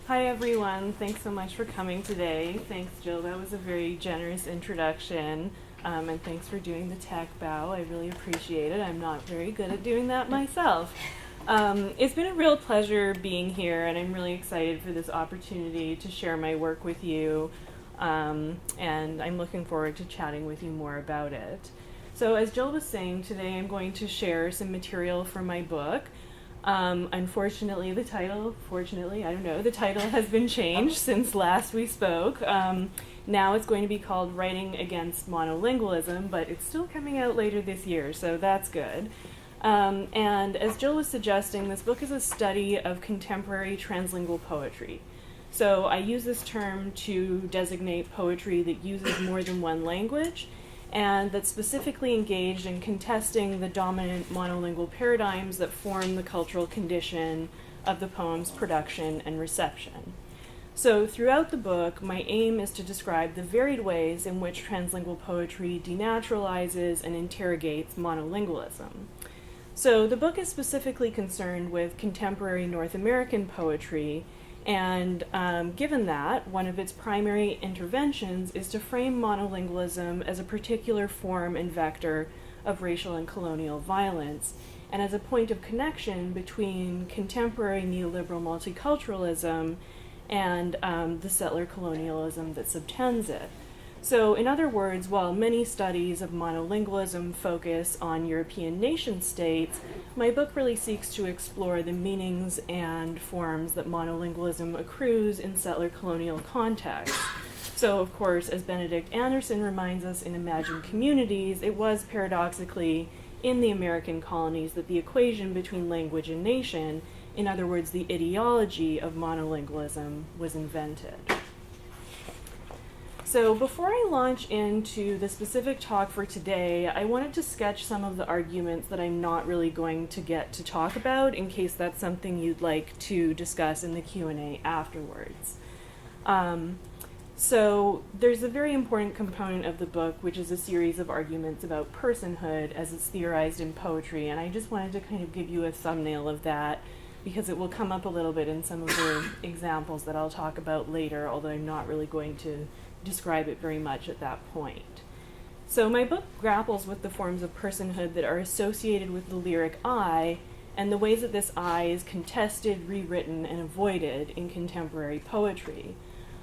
Hi everyone, thanks so much for coming today. Thanks Jill, that was a very generous introduction. And thanks for doing the tech bow, I really appreciate it. I'm not very good at doing that myself. It's been a real pleasure being here, and I'm really excited for this opportunity to share my work with you. And I'm looking forward to chatting with you more about it. So as Jill was saying, today I'm going to share some material from my book. Unfortunately, the title has been changed since last we spoke. Now it's going to be called Writing Against Monolingualism, but it's still coming out later this year, so that's good. And as Jill was suggesting, this book is a study of contemporary translingual poetry. So I use this term to designate poetry that uses more than one language and that's specifically engaged in contesting the dominant monolingual paradigms that form the cultural condition of the poem's production and reception. So throughout the book, my aim is to describe the varied ways in which translingual poetry denaturalizes and interrogates monolingualism. So the book is specifically concerned with contemporary North American poetry, and given that, one of its primary interventions is to frame monolingualism as a particular form and vector of racial and colonial violence, and as a point of connection between contemporary neoliberal multiculturalism and the settler colonialism that subtends it. So in other words, while many studies of monolingualism focus on European nation states, my book really seeks to explore the meanings and forms that monolingualism accrues in settler colonial contexts. So of course, as Benedict Anderson reminds us in Imagined Communities, it was paradoxically in the American colonies that the equation between language and nation, in other words, the ideology of monolingualism, was invented. So before I launch into the specific talk for today, I wanted to sketch some of the arguments that I'm not really going to get to talk about in case that's something you'd like to discuss in the Q&A afterwards. So there's a very important component of the book, which is a series of arguments about personhood as it's theorized in poetry, and I just wanted to kind of give you a thumbnail of that because it will come up a little bit in some of the examples that I'll talk about later, although I'm not really going to describe it very much at that point. So my book grapples with the forms of personhood that are associated with the lyric I and the ways that this I is contested, rewritten, and avoided in contemporary poetry.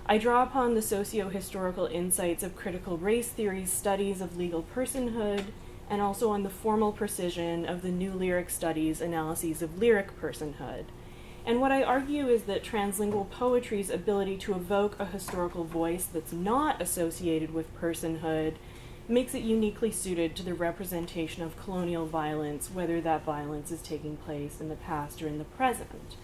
I draw upon the socio-historical insights of critical race theory's studies of legal personhood and also on the formal precision of the new lyric studies' analyses of lyric personhood. And what I argue is that translingual poetry's ability to evoke a historical voice that's not associated with personhood makes it uniquely suited to the representation of colonial violence, whether that violence is taking place in the past or in the present.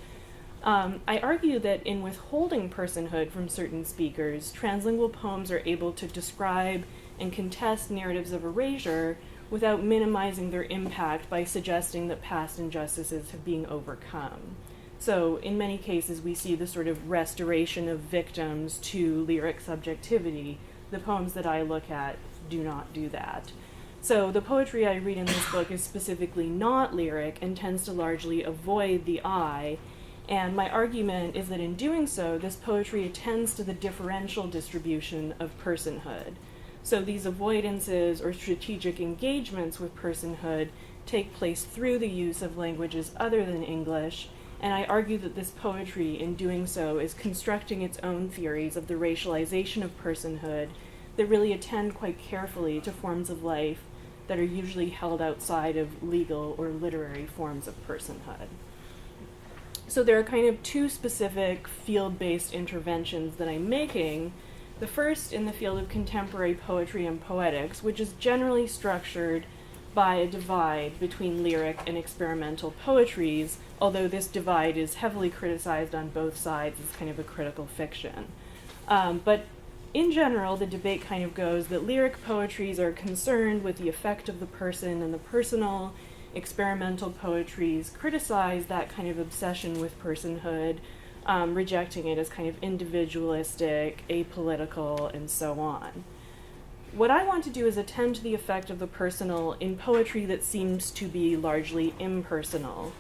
I argue that in withholding personhood from certain speakers, translingual poems are able to describe and contest narratives of erasure without minimizing their impact by suggesting that past injustices have been overcome. So in many cases, we see the sort of restoration of victims to lyric subjectivity. The poems that I look at do not do that. So the poetry I read in this book is specifically not lyric and tends to largely avoid the I. And my argument is that in doing so, this poetry attends to the differential distribution of personhood. So these avoidances or strategic engagements with personhood take place through the use of languages other than English, and I argue that this poetry, in doing so, is constructing its own theories of the racialization of personhood that really attend quite carefully to forms of life that are usually held outside of legal or literary forms of personhood. So there are kind of two specific field-based interventions that I'm making. The first in the field of contemporary poetry and poetics, which is generally structured by a divide between lyric and experimental poetries, although this divide is heavily criticized on both sides as kind of a critical fiction. But in general, the debate kind of goes that lyric poetries are concerned with the effect of the person and the personal. Experimental poetries criticize that kind of obsession with personhood, rejecting it as kind of individualistic, apolitical, and so on. What I want to do is attend to the effect of the personal in poetry that seems to be largely impersonal.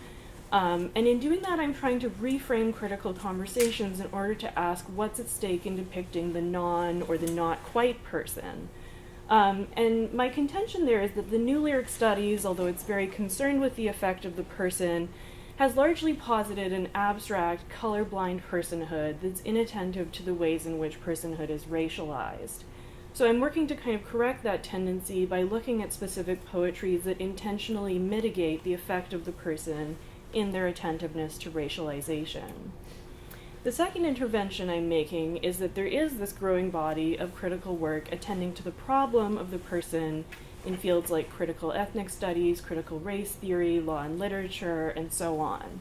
And in doing that, I'm trying to reframe critical conversations in order to ask what's at stake in depicting the non or the not quite person. And my contention there is that the New Lyric Studies, although it's very concerned with the effect of the person, has largely posited an abstract, colorblind personhood that's inattentive to the ways in which personhood is racialized. So I'm working to kind of correct that tendency by looking at specific poetries that intentionally mitigate the effect of the person in their attentiveness to racialization. The second intervention I'm making is that there is this growing body of critical work attending to the problem of the person in fields like critical ethnic studies, critical race theory, law and literature, and so on.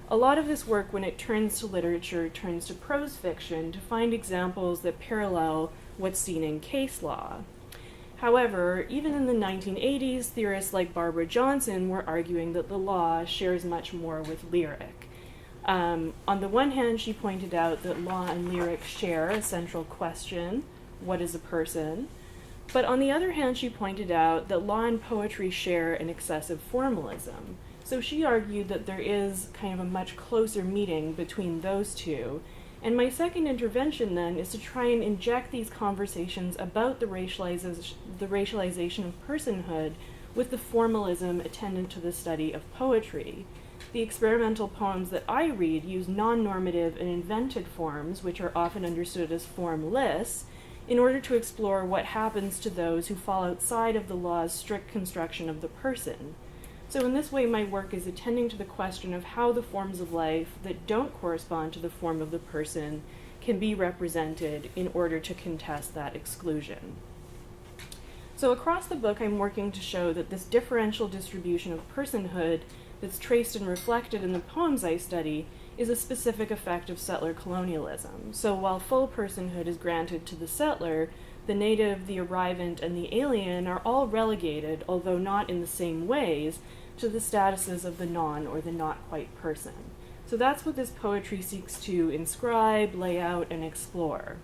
A lot of this work, when it turns to literature, turns to prose fiction to find examples that parallel what's seen in case law. However, even in the 1980s, theorists like Barbara Johnson were arguing that the law shares much more with lyric. On the one hand, she pointed out that law and lyric share a central question, what is a person? But on the other hand, she pointed out that law and poetry share an excessive formalism. So she argued that there is kind of a much closer meeting between those two. And my second intervention then is to try and inject these conversations about the racialization of personhood with the formalism attendant to the study of poetry. The experimental poems that I read use non-normative and invented forms, which are often understood as formless, in order to explore what happens to those who fall outside of the law's strict construction of the person. So in this way, my work is attending to the question of how the forms of life that don't correspond to the form of the person can be represented in order to contest that exclusion. So across the book, I'm working to show that this differential distribution of personhood that's traced and reflected in the poems I study is a specific effect of settler colonialism. So while full personhood is granted to the settler, the native, the arrivant, and the alien are all relegated, although not in the same ways, to the statuses of the non or the not quite person. So that's what this poetry seeks to inscribe, lay out, and explore.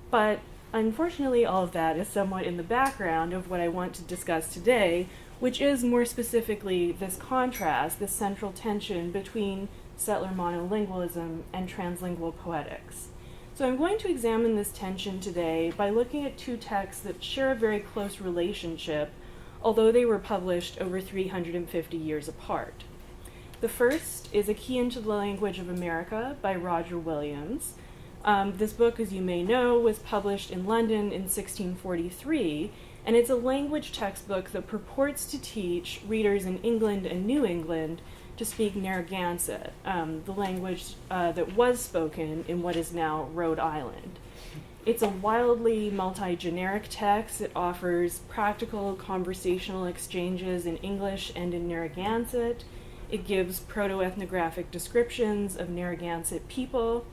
But unfortunately, all of that is somewhat in the background of what I want to discuss today, which is more specifically this contrast, this central tension between settler monolingualism and translingual poetics. So I'm going to examine this tension today by looking at two texts that share a very close relationship, although they were published over 350 years apart. The first is A Key into the Language of America by Roger Williams. This book, as you may know, was published in London in 1643, and it's a language textbook that purports to teach readers in England and New England to speak Narragansett, the language that was spoken in what is now Rhode Island. It's a wildly multi-generic text. It offers practical conversational exchanges in English and in Narragansett. It gives proto-ethnographic descriptions of Narragansett people,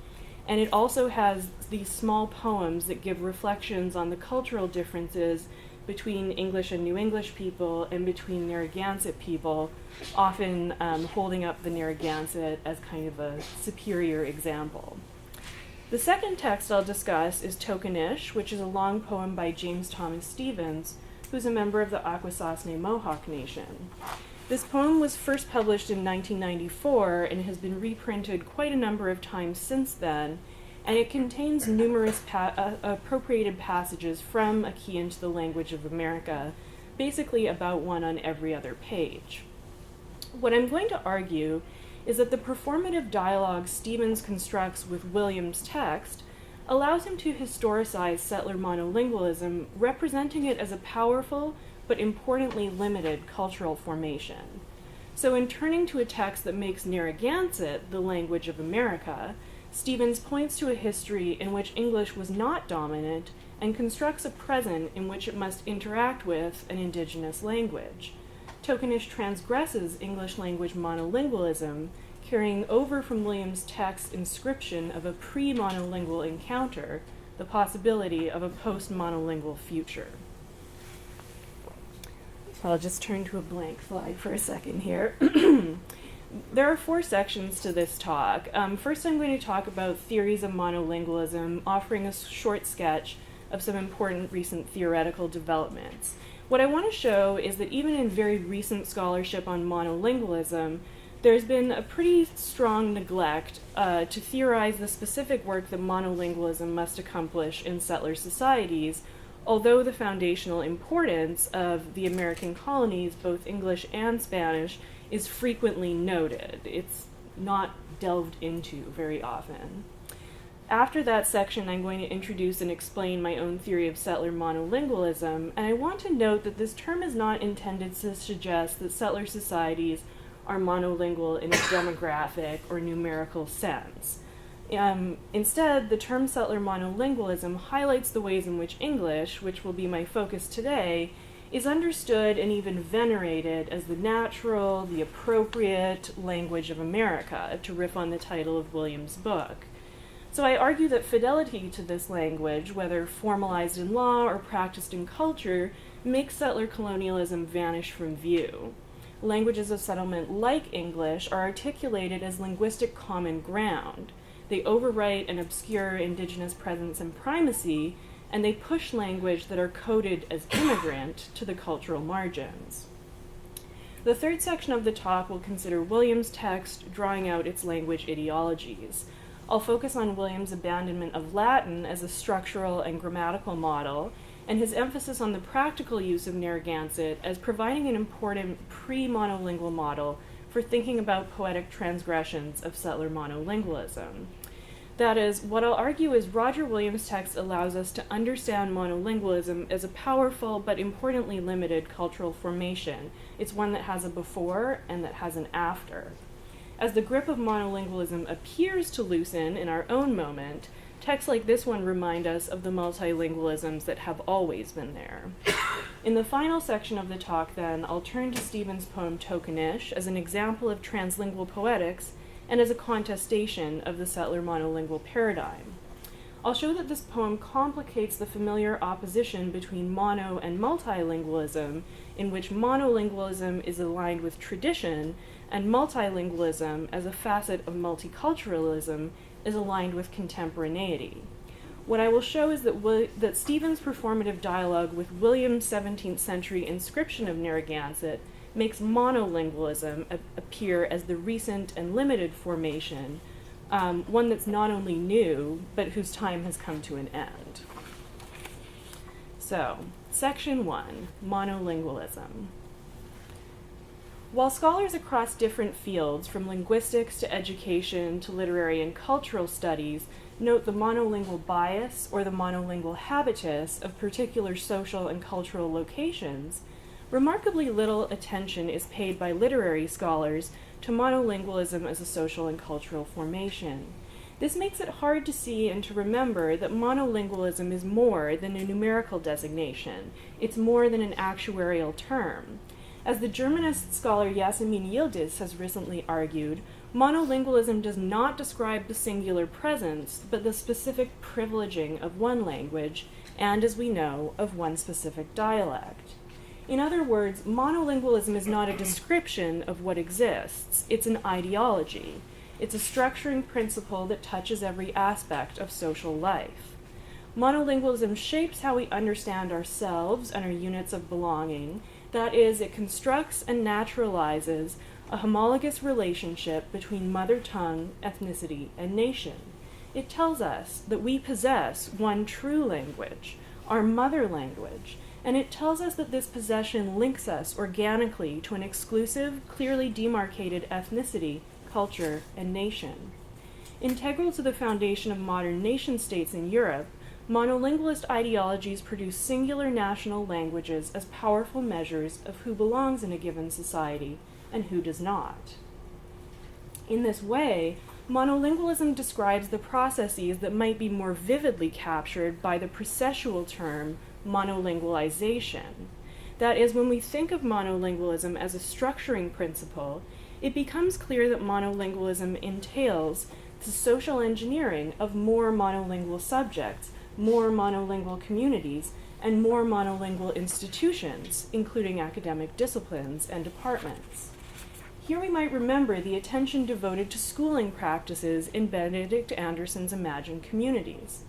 and it also has these small poems that give reflections on the cultural differences between English and New English people and between Narragansett people, often holding up the Narragansett as kind of a superior example. The second text I'll discuss is Tokenish, which is a long poem by James Thomas Stevens, who's a member of the Akwesasne Mohawk Nation. This poem was first published in 1994 and has been reprinted quite a number of times since then, and it contains numerous appropriated passages from A Key into the Language of America, basically about one on every other page. What I'm going to argue is that the performative dialogue Stevens constructs with Williams' text allows him to historicize settler monolingualism, representing it as a powerful but importantly limited cultural formation. So in turning to a text that makes Narragansett the language of America, Stevens points to a history in which English was not dominant and constructs a present in which it must interact with an indigenous language. Tokenish transgresses English language monolingualism, carrying over from Williams' text inscription of a pre-monolingual encounter, the possibility of a post-monolingual future. So I'll just turn to a blank slide for a second here. There are 4 sections to this talk. First, I'm going to talk about theories of monolingualism, offering a short sketch of some important recent theoretical developments. What I want to show is that even in very recent scholarship on monolingualism, There's been a pretty strong neglect to theorize the specific work that monolingualism must accomplish in settler societies, although the foundational importance of the American colonies, both English and Spanish, is frequently noted. It's not delved into very often. After that section, I'm going to introduce and explain my own theory of settler monolingualism, and I want to note that this term is not intended to suggest that settler societies are monolingual in a demographic or numerical sense. Instead, the term settler monolingualism highlights the ways in which English, which will be my focus today, is understood and even venerated as the natural, the appropriate language of America, to riff on the title of Williams' book. So I argue that fidelity to this language, whether formalized in law or practiced in culture, makes settler colonialism vanish from view. Languages of settlement like English are articulated as linguistic common ground. They overwrite and obscure indigenous presence and primacy, and they push language that are coded as immigrant to the cultural margins. The third section of the talk will consider Williams' text, drawing out its language ideologies. I'll focus on Williams' abandonment of Latin as a structural and grammatical model, and his emphasis on the practical use of Narragansett as providing an important pre-monolingual model for thinking about poetic transgressions of settler monolingualism. That is, what I'll argue is Roger Williams' text allows us to understand monolingualism as a powerful but importantly limited cultural formation. It's one that has a before and that has an after. As the grip of monolingualism appears to loosen in our own moment, texts like this one remind us of the multilingualisms that have always been there. In the final section of the talk, then, I'll turn to Stevens' poem Tokenish as an example of translingual poetics and as a contestation of the settler monolingual paradigm. I'll show that this poem complicates the familiar opposition between mono and multilingualism, in which monolingualism is aligned with tradition, and multilingualism, as a facet of multiculturalism, is aligned with contemporaneity. What I will show is that Stevens' performative dialogue with Williams' 17th century inscription of Narragansett makes monolingualism appear as the recent and limited formation, one that's not only new, but whose time has come to an end. So, Section 1, Monolingualism. While scholars across different fields, from linguistics to education to literary and cultural studies, note the monolingual bias or the monolingual habitus of particular social and cultural locations, remarkably little attention is paid by literary scholars to monolingualism as a social and cultural formation. This makes it hard to see and to remember that monolingualism is more than a numerical designation. It's more than an actuarial term. As the Germanist scholar Yasemin Yildiz has recently argued, monolingualism does not describe the singular presence, but the specific privileging of one language, and, as we know, of one specific dialect. In other words, monolingualism is not a description of what exists, it's an ideology. It's a structuring principle that touches every aspect of social life. Monolingualism shapes how we understand ourselves and our units of belonging. That is, it constructs and naturalizes a homologous relationship between mother tongue, ethnicity, and nation. It tells us that we possess one true language, our mother language, and it tells us that this possession links us organically to an exclusive, clearly demarcated ethnicity, culture, and nation. Integral to the foundation of modern nation-states in Europe, monolingualist ideologies produce singular national languages as powerful measures of who belongs in a given society and who does not. In this way, monolingualism describes the processes that might be more vividly captured by the processual term monolingualization. That is, when we think of monolingualism as a structuring principle, it becomes clear that monolingualism entails the social engineering of more monolingual subjects, more monolingual communities, and more monolingual institutions, including academic disciplines and departments. Here we might remember the attention devoted to schooling practices in Benedict Anderson's Imagined Communities.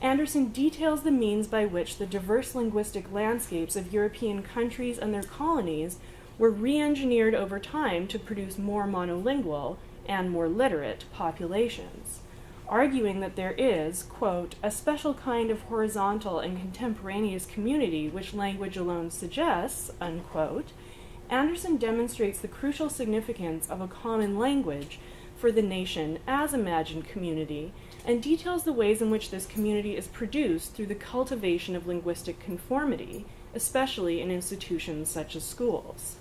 Anderson details the means by which the diverse linguistic landscapes of European countries and their colonies were re-engineered over time to produce more monolingual and more literate populations, arguing that there is, quote, a special kind of horizontal and contemporaneous community which language alone suggests, unquote. Anderson demonstrates the crucial significance of a common language for the nation as imagined community, and details the ways in which this community is produced through the cultivation of linguistic conformity, especially in institutions such as schools.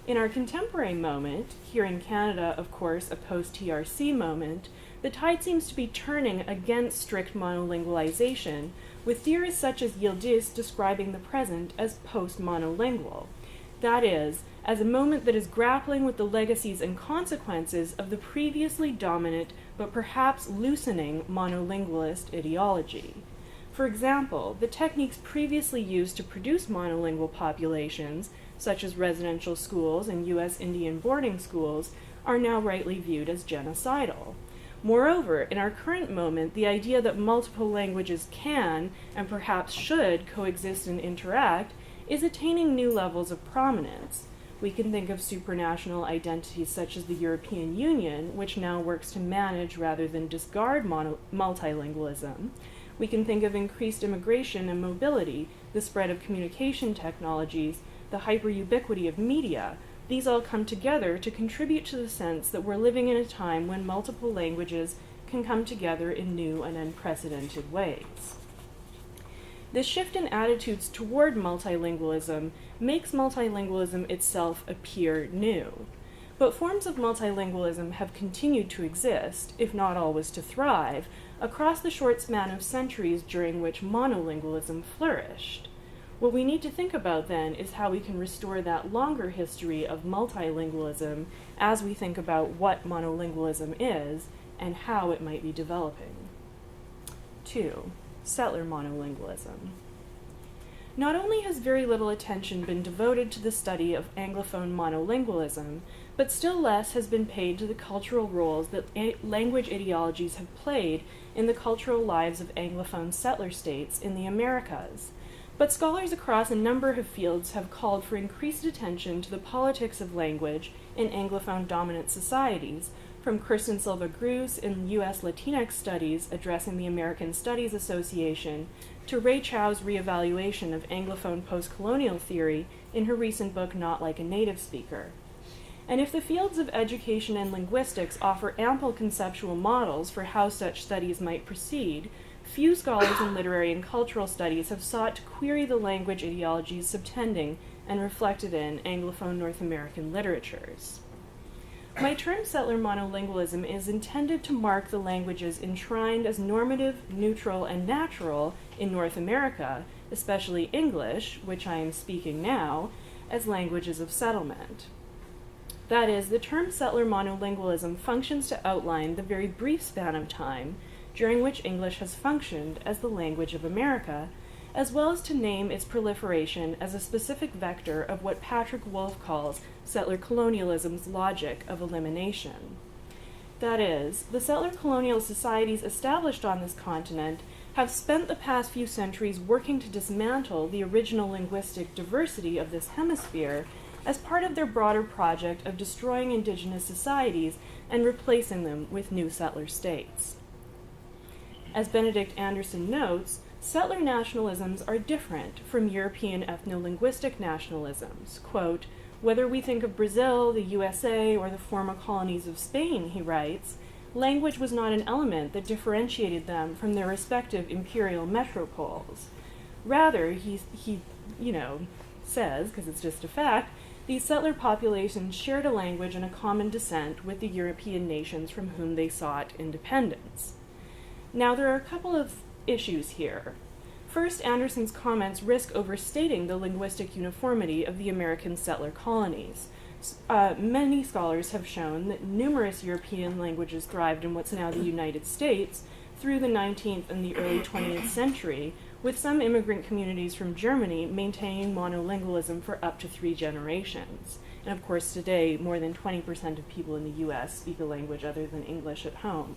In our contemporary moment, here in Canada, of course, a post-TRC moment, the tide seems to be turning against strict monolingualization, with theorists such as Yildiz describing the present as post-monolingual. That is, as a moment that is grappling with the legacies and consequences of the previously dominant but perhaps loosening monolingualist ideology. For example, the techniques previously used to produce monolingual populations, such as residential schools and U.S. Indian boarding schools, are now rightly viewed as genocidal. Moreover, in our current moment, the idea that multiple languages can, and perhaps should, coexist and interact is attaining new levels of prominence. We can think of supranational identities such as the European Union, which now works to manage rather than discard multilingualism. We can think of increased immigration and mobility, the spread of communication technologies, the hyper-ubiquity of media. These all come together to contribute to the sense that we're living in a time when multiple languages can come together in new and unprecedented ways. This shift in attitudes toward multilingualism makes multilingualism itself appear new. But forms of multilingualism have continued to exist, if not always to thrive, across the short span of centuries during which monolingualism flourished. What we need to think about then is how we can restore that longer history of multilingualism as we think about what monolingualism is and how it might be developing. 2. Settler monolingualism. Not only has very little attention been devoted to the study of Anglophone monolingualism, but still less has been paid to the cultural roles that language ideologies have played in the cultural lives of Anglophone settler states in the Americas. But scholars across a number of fields have called for increased attention to the politics of language in Anglophone dominant societies, from Kirsten Silva-Gruss in U.S. Latinx Studies addressing the American Studies Association, to Ray Chow's reevaluation of Anglophone postcolonial theory in her recent book Not Like a Native Speaker. And if the fields of education and linguistics offer ample conceptual models for how such studies might proceed, few scholars in literary and cultural studies have sought to query the language ideologies subtending and reflected in Anglophone North American literatures. My term settler monolingualism is intended to mark the languages enshrined as normative, neutral, and natural in North America, especially English, which I am speaking now, as languages of settlement. That is, the term settler monolingualism functions to outline the very brief span of time during which English has functioned as the language of America, as well as to name its proliferation as a specific vector of what Patrick Wolfe calls settler colonialism's logic of elimination. That is, the settler colonial societies established on this continent have spent the past few centuries working to dismantle the original linguistic diversity of this hemisphere as part of their broader project of destroying indigenous societies and replacing them with new settler states. As Benedict Anderson notes, settler nationalisms are different from European ethno-linguistic nationalisms. Quote, whether we think of Brazil, the USA, or the former colonies of Spain, he writes, language was not an element that differentiated them from their respective imperial metropoles. Rather, he says, because it's just a fact, these settler populations shared a language and a common descent with the European nations from whom they sought independence. Now, there are a couple of issues here. First, Anderson's comments risk overstating the linguistic uniformity of the American settler colonies. Many scholars have shown that numerous European languages thrived in what's now the United States through the 19th and the early 20th century, with some immigrant communities from Germany maintaining monolingualism for up to 3 generations. And of course, today, more than 20% of people in the U.S. speak a language other than English at home.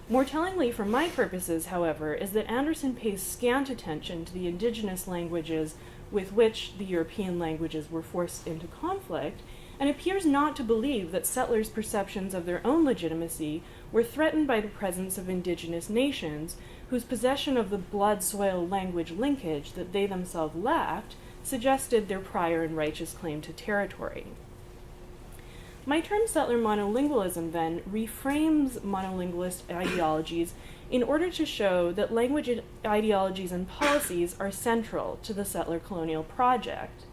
More tellingly for my purposes, however, is that Anderson pays scant attention to the indigenous languages with which the European languages were forced into conflict, and appears not to believe that settlers' perceptions of their own legitimacy were threatened by the presence of indigenous nations whose possession of the blood-soil language linkage that they themselves lacked suggested their prior and righteous claim to territory. My term settler monolingualism, then, reframes monolingualist ideologies in order to show that language ideologies and policies are central to the settler colonial project.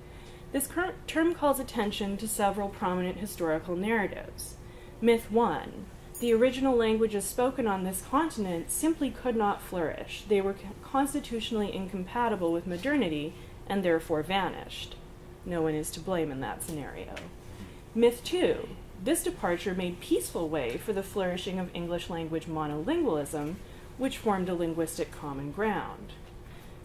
This term calls attention to several prominent historical narratives. Myth 1. The original languages spoken on this continent simply could not flourish. They were constitutionally incompatible with modernity and therefore vanished. No one is to blame in that scenario. Myth 2. This departure made peaceful way for the flourishing of English language monolingualism, which formed a linguistic common ground.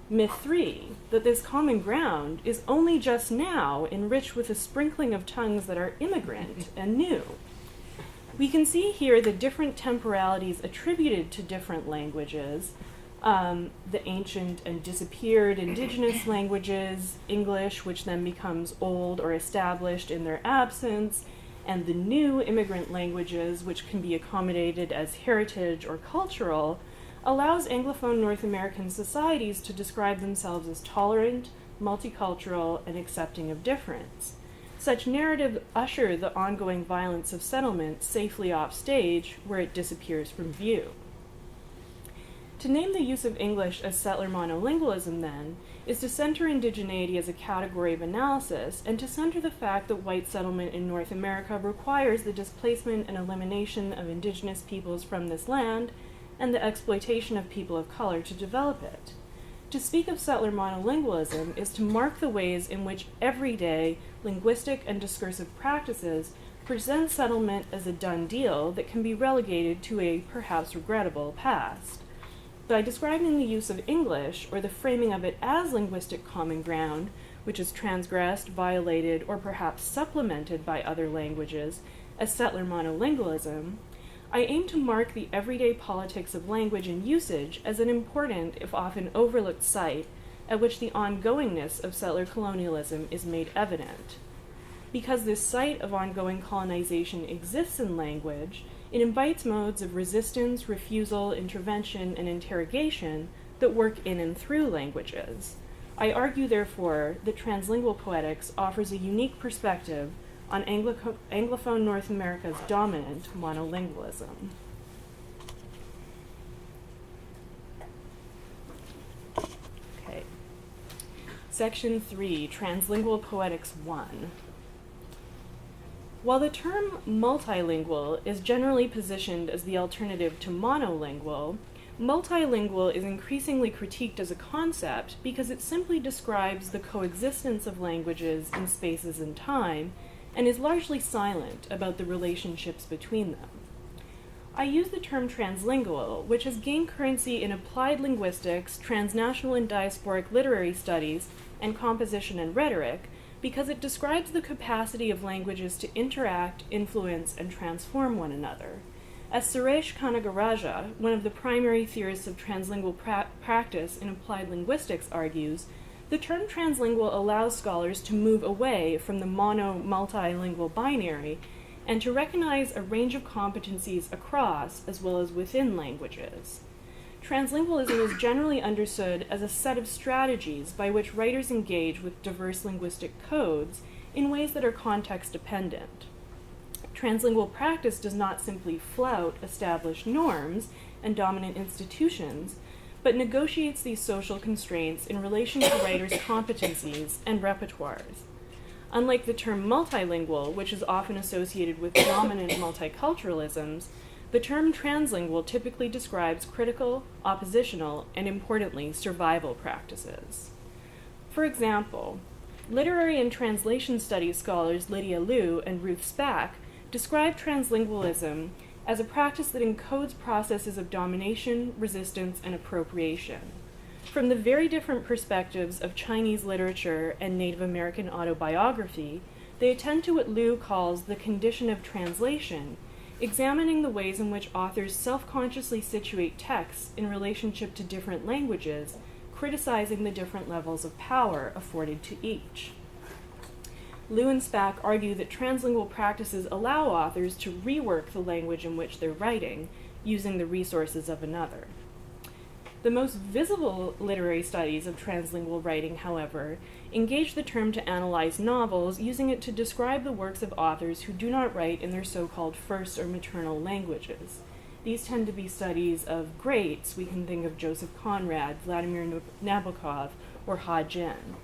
Myth 3. That this common ground is only just now enriched with a sprinkling of tongues that are immigrant and new. We can see here the different temporalities attributed to different languages, the ancient and disappeared indigenous languages, English, which then becomes old or established in their absence, and the new immigrant languages, which can be accommodated as heritage or cultural, allows Anglophone North American societies to describe themselves as tolerant, multicultural, and accepting of difference. Such narratives usher the ongoing violence of settlement safely off stage, where it disappears from view. To name the use of English as settler monolingualism, then, is to center indigeneity as a category of analysis and to center the fact that white settlement in North America requires the displacement and elimination of indigenous peoples from this land and the exploitation of people of color to develop it. To speak of settler monolingualism is to mark the ways in which everyday linguistic and discursive practices present settlement as a done deal that can be relegated to a perhaps regrettable past. By describing the use of English, or the framing of it as linguistic common ground, which is transgressed, violated, or perhaps supplemented by other languages, as settler monolingualism, I aim to mark the everyday politics of language and usage as an important, if often overlooked, site at which the ongoingness of settler colonialism is made evident. Because this site of ongoing colonization exists in language, it invites modes of resistance, refusal, intervention, and interrogation that work in and through languages. I argue, therefore, that translingual poetics offers a unique perspective on Anglophone North America's dominant monolingualism. Okay. Section 3, Translingual Poetics 1. While the term multilingual is generally positioned as the alternative to monolingual, multilingual is increasingly critiqued as a concept because it simply describes the coexistence of languages in spaces and time and is largely silent about the relationships between them. I use the term translingual, which has gained currency in applied linguistics, transnational and diasporic literary studies, and composition and rhetoric, because it describes the capacity of languages to interact, influence, and transform one another. As Suresh Kanagaraja, one of the primary theorists of translingual practice in applied linguistics, argues, the term translingual allows scholars to move away from the mono-multilingual binary and to recognize a range of competencies across as well as within languages. Translingualism is generally understood as a set of strategies by which writers engage with diverse linguistic codes in ways that are context-dependent. Translingual practice does not simply flout established norms and dominant institutions, but negotiates these social constraints in relation to writers' competencies and repertoires. Unlike the term multilingual, which is often associated with dominant multiculturalisms, the term translingual typically describes critical, oppositional, and importantly, survival practices. For example, literary and translation studies scholars Lydia Liu and Ruth Spack describe translingualism as a practice that encodes processes of domination, resistance, and appropriation. From the very different perspectives of Chinese literature and Native American autobiography, they attend to what Liu calls the condition of translation, examining the ways in which authors self-consciously situate texts in relationship to different languages, criticizing the different levels of power afforded to each. Liu and Spack argue that translingual practices allow authors to rework the language in which they're writing, using the resources of another. The most visible literary studies of translingual writing, however, engage the term to analyze novels, using it to describe the works of authors who do not write in their so-called first or maternal languages. These tend to be studies of greats. We can think of Joseph Conrad, Vladimir Nabokov, or Ha Jin.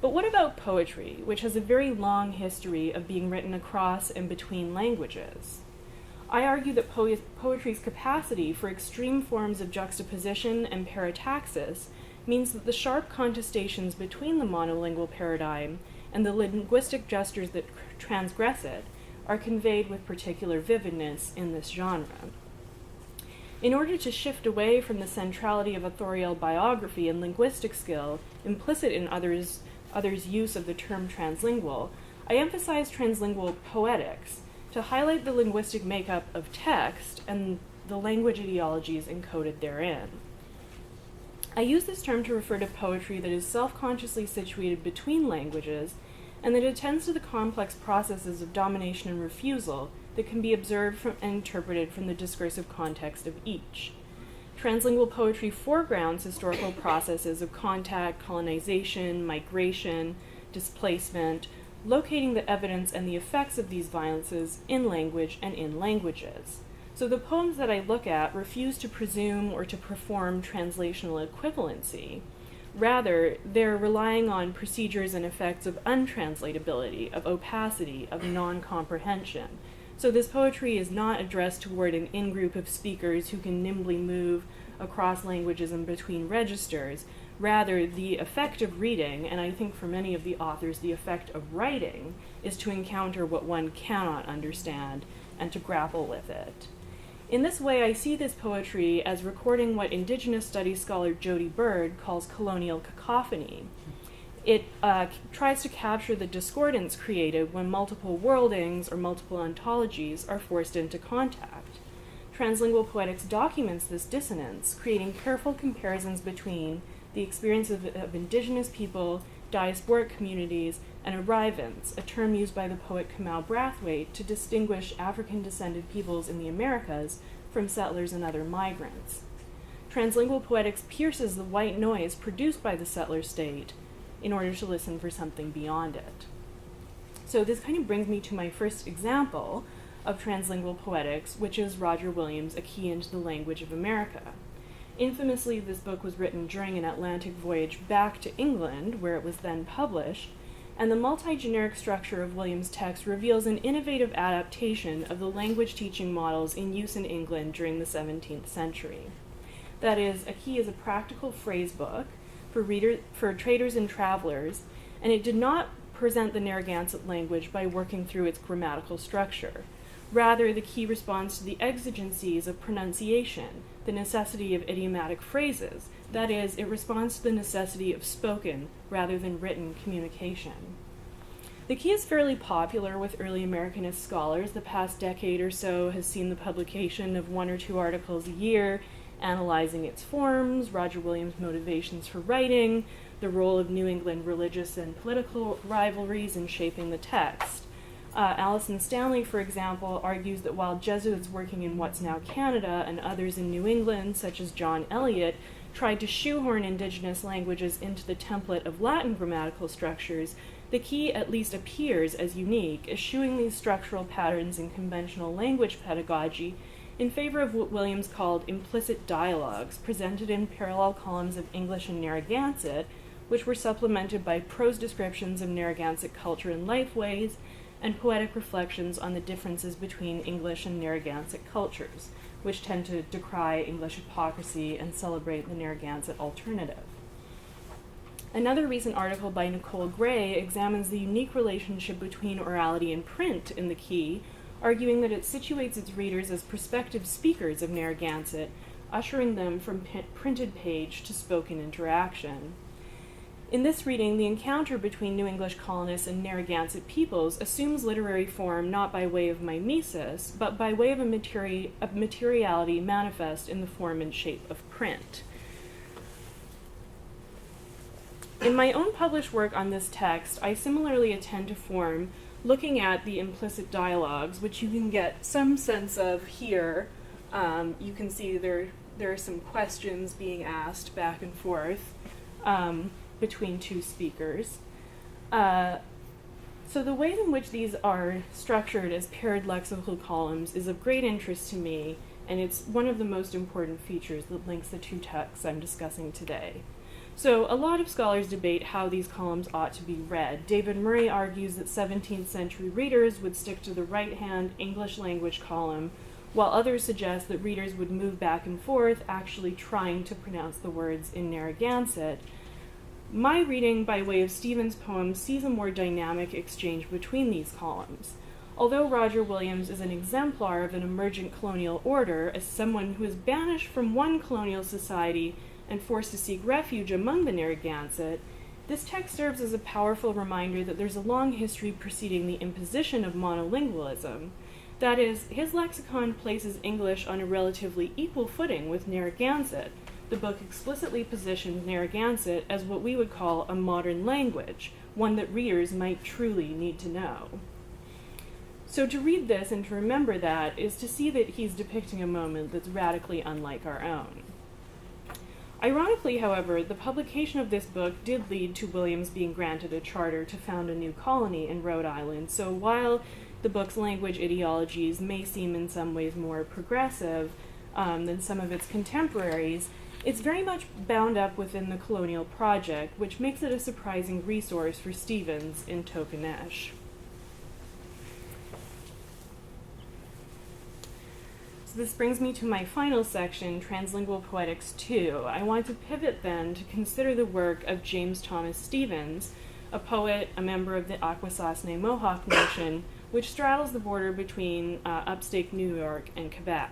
But what about poetry, which has a very long history of being written across and between languages? I argue that poetry's capacity for extreme forms of juxtaposition and parataxis means that the sharp contestations between the monolingual paradigm and the linguistic gestures that transgress it are conveyed with particular vividness in this genre. In order to shift away from the centrality of authorial biography and linguistic skill implicit in others' use of the term translingual, I emphasize translingual poetics to highlight the linguistic makeup of text and the language ideologies encoded therein. I use this term to refer to poetry that is self-consciously situated between languages and that attends to the complex processes of domination and refusal that can be observed and interpreted from the discursive context of each. Translingual poetry foregrounds historical processes of contact, colonization, migration, displacement, locating the evidence and the effects of these violences in language and in languages. So the poems that I look at refuse to presume or to perform translational equivalency. Rather, they're relying on procedures and effects of untranslatability, of opacity, of non-comprehension. So this poetry is not addressed toward an in-group of speakers who can nimbly move across languages and between registers. Rather, the effect of reading, and I think for many of the authors, the effect of writing, is to encounter what one cannot understand and to grapple with it. In this way, I see this poetry as recording what Indigenous studies scholar Jody Bird calls colonial cacophony. It tries to capture the discordance created when multiple worldings or multiple ontologies are forced into contact. Translingual poetics documents this dissonance, creating careful comparisons between the experience of Indigenous people, diasporic communities, and arrivants, a term used by the poet Kamau Brathwaite to distinguish African-descended peoples in the Americas from settlers and other migrants. Translingual poetics pierces the white noise produced by the settler state in order to listen for something beyond it. So this kind of brings me to my first example of translingual poetics, which is Roger Williams' A Key into the Language of America. Infamously, this book was written during an Atlantic voyage back to England, where it was then published, and the multi-generic structure of Williams' text reveals an innovative adaptation of the language teaching models in use in England during the 17th century. That is, A Key is a practical phrase book for traders and travelers, and it did not present the Narragansett language by working through its grammatical structure. Rather, the key responds to the exigencies of pronunciation, the necessity of idiomatic phrases. That is, it responds to the necessity of spoken rather than written communication. The key is fairly popular with early Americanist scholars. The past decade or so has seen the publication of 1 or 2 articles a year analyzing its forms, Roger Williams' motivations for writing, the role of New England religious and political rivalries in shaping the text. Alison Stanley, for example, argues that while Jesuits working in what's now Canada and others in New England, such as John Eliot, tried to shoehorn Indigenous languages into the template of Latin grammatical structures, the key at least appears as unique, eschewing these structural patterns in conventional language pedagogy in favor of what Williams called implicit dialogues, presented in parallel columns of English and Narragansett, which were supplemented by prose descriptions of Narragansett culture and lifeways, and poetic reflections on the differences between English and Narragansett cultures, which tend to decry English hypocrisy and celebrate the Narragansett alternative. Another recent article by Nicole Gray examines the unique relationship between orality and print in the key, arguing that it situates its readers as prospective speakers of Narragansett, ushering them from printed page to spoken interaction. In this reading, the encounter between New English colonists and Narragansett peoples assumes literary form not by way of mimesis, but by way of a materiality manifest in the form and shape of print. In my own published work on this text, I similarly attend to form looking at the implicit dialogues, which you can get some sense of here. You can see there are some questions being asked back and forth between two speakers. So the ways in which these are structured as paired lexical columns is of great interest to me, and it's one of the most important features that links the two texts I'm discussing today. So a lot of scholars debate how these columns ought to be read. David Murray argues that 17th century readers would stick to the right-hand English language column, while others suggest that readers would move back and forth, actually trying to pronounce the words in Narragansett. My reading by way of Stevens' poem sees a more dynamic exchange between these columns. Although Roger Williams is an exemplar of an emergent colonial order, as someone who is banished from one colonial society and forced to seek refuge among the Narragansett, this text serves as a powerful reminder that there's a long history preceding the imposition of monolingualism. That is, his lexicon places English on a relatively equal footing with Narragansett. The book explicitly positioned Narragansett as what we would call a modern language, one that readers might truly need to know. So to read this and to remember that is to see that he's depicting a moment that's radically unlike our own. Ironically, however, the publication of this book did lead to Williams being granted a charter to found a new colony in Rhode Island, so while the book's language ideologies may seem in some ways more progressive than some of its contemporaries, it's very much bound up within the colonial project, which makes it a surprising resource for Stevens in Tokenesh. So this brings me to my final section, Translingual Poetics 2. I want to pivot then to consider the work of James Thomas Stevens, a poet, a member of the Akwesasne Mohawk Nation, which straddles the border between upstate New York and Quebec.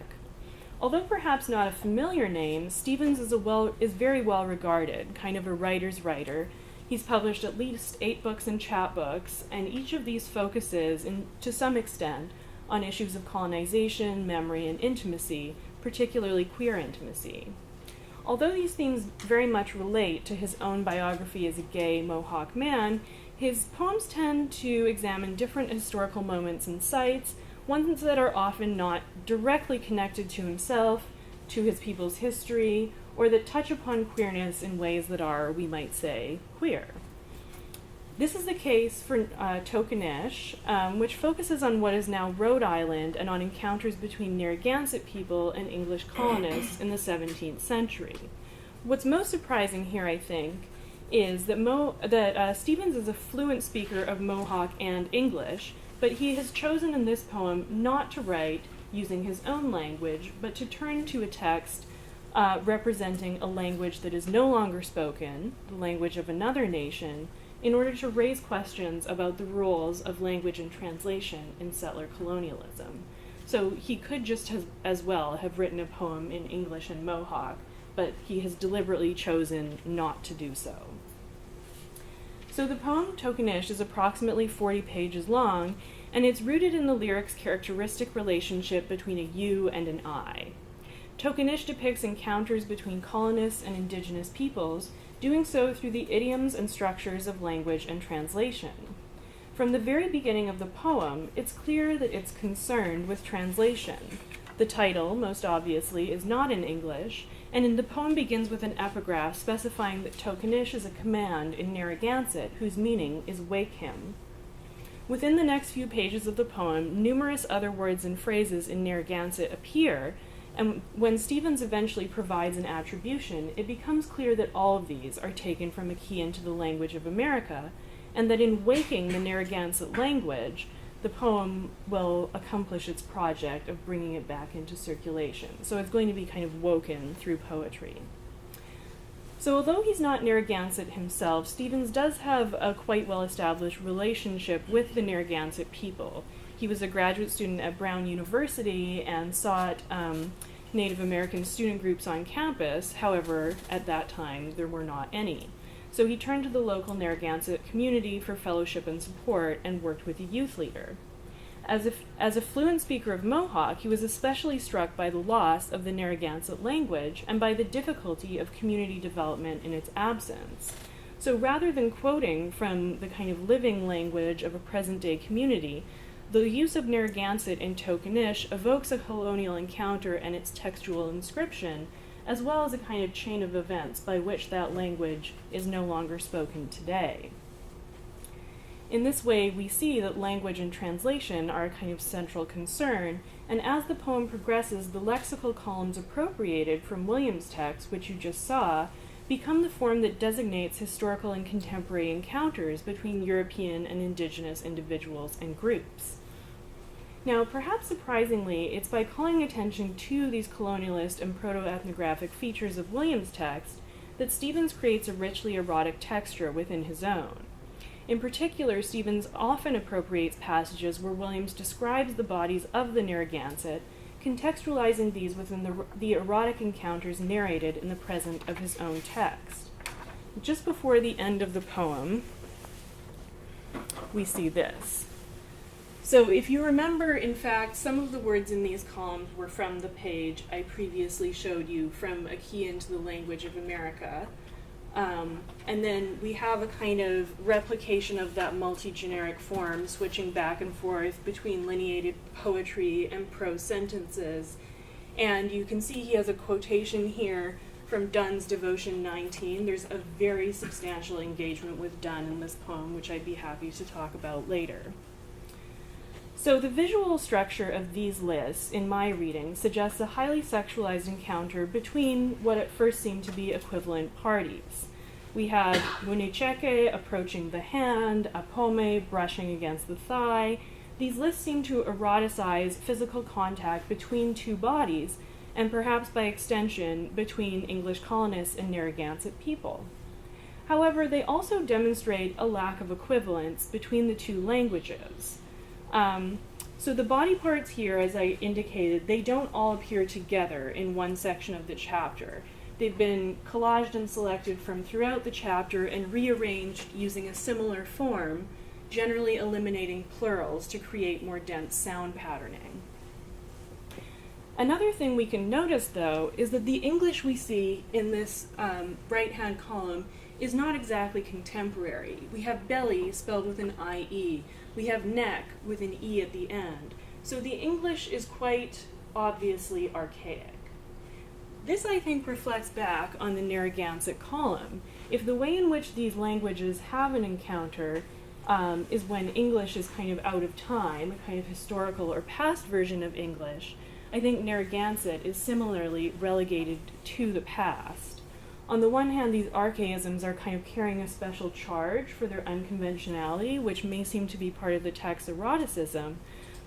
Although perhaps not a familiar name, Stevens is very well regarded, kind of a writer's writer. He's published at least 8 books and chapbooks, and each of these focuses, to some extent, on issues of colonization, memory, and intimacy, particularly queer intimacy. Although these themes very much relate to his own biography as a gay Mohawk man, his poems tend to examine different historical moments and sites, ones that are often not directly connected to himself, to his people's history, or that touch upon queerness in ways that are, we might say, queer. This is the case for Tokenesh, which focuses on what is now Rhode Island and on encounters between Narragansett people and English colonists in the 17th century. What's most surprising here, I think, is that Stevens is a fluent speaker of Mohawk and English, but he has chosen in this poem not to write using his own language, but to turn to a text representing a language that is no longer spoken, the language of another nation, in order to raise questions about the roles of language and translation in settler colonialism. So he could just as well have written a poem in English and Mohawk, but he has deliberately chosen not to do so. So the poem Tokenesh is approximately 40 pages long, and it's rooted in the lyric's characteristic relationship between a you and an I. Tokenesh depicts encounters between colonists and indigenous peoples, doing so through the idioms and structures of language and translation. From the very beginning of the poem, it's clear that it's concerned with translation. The title, most obviously, is not in English, and the poem begins with an epigraph specifying that Tokenesh is a command in Narragansett whose meaning is wake him. Within the next few pages of the poem, numerous other words and phrases in Narragansett appear, and when Stevens eventually provides an attribution, it becomes clear that all of these are taken from a key into the language of America, and that in waking the Narragansett language, the poem will accomplish its project of bringing it back into circulation. So it's going to be kind of woken through poetry. So although he's not Narragansett himself, Stevens does have a quite well-established relationship with the Narragansett people. He was a graduate student at Brown University and sought Native American student groups on campus. However, at that time, there were not any. So he turned to the local Narragansett community for fellowship and support and worked with a youth leader. As a fluent speaker of Mohawk, he was especially struck by the loss of the Narragansett language and by the difficulty of community development in its absence. So rather than quoting from the kind of living language of a present-day community, the use of Narragansett in Tokenish evokes a colonial encounter and its textual inscription, as well as a kind of chain of events by which that language is no longer spoken today. In this way, we see that language and translation are a kind of central concern, and as the poem progresses, the lexical columns appropriated from Williams' text, which you just saw, become the form that designates historical and contemporary encounters between European and indigenous individuals and groups. Now, perhaps surprisingly, it's by calling attention to these colonialist and proto-ethnographic features of Williams' text that Stevens creates a richly erotic texture within his own. In particular, Stevens often appropriates passages where Williams describes the bodies of the Narragansett, contextualizing these within the erotic encounters narrated in the present of his own text. Just before the end of the poem, we see this. So if you remember, in fact, some of the words in these columns were from the page I previously showed you from A Key into the Language of America. And then we have a kind of replication of that multi-generic form, switching back and forth between lineated poetry and prose sentences. And you can see he has a quotation here from Donne's Devotion 19. There's a very substantial engagement with Donne in this poem, which I'd be happy to talk about later. So the visual structure of these lists, in my reading, suggests a highly sexualized encounter between what at first seem to be equivalent parties. We had Municheke approaching the hand, Apome brushing against the thigh. These lists seem to eroticize physical contact between two bodies, and perhaps by extension, between English colonists and Narragansett people. However, they also demonstrate a lack of equivalence between the two languages. So the body parts here, as I indicated, they don't all appear together in one section of the chapter. They've been collaged and selected from throughout the chapter and rearranged using a similar form, generally eliminating plurals to create more dense sound patterning. Another thing we can notice, though, is that the English we see in this right-hand column is not exactly contemporary. We have belly spelled with an IE. We have neck with an E at the end. So the English is quite obviously archaic. This, I think, reflects back on the Narragansett column. If the way in which these languages have an encounter is when English is kind of out of time, a kind of historical or past version of English, I think Narragansett is similarly relegated to the past. On the one hand, these archaisms are kind of carrying a special charge for their unconventionality, which may seem to be part of the text's eroticism,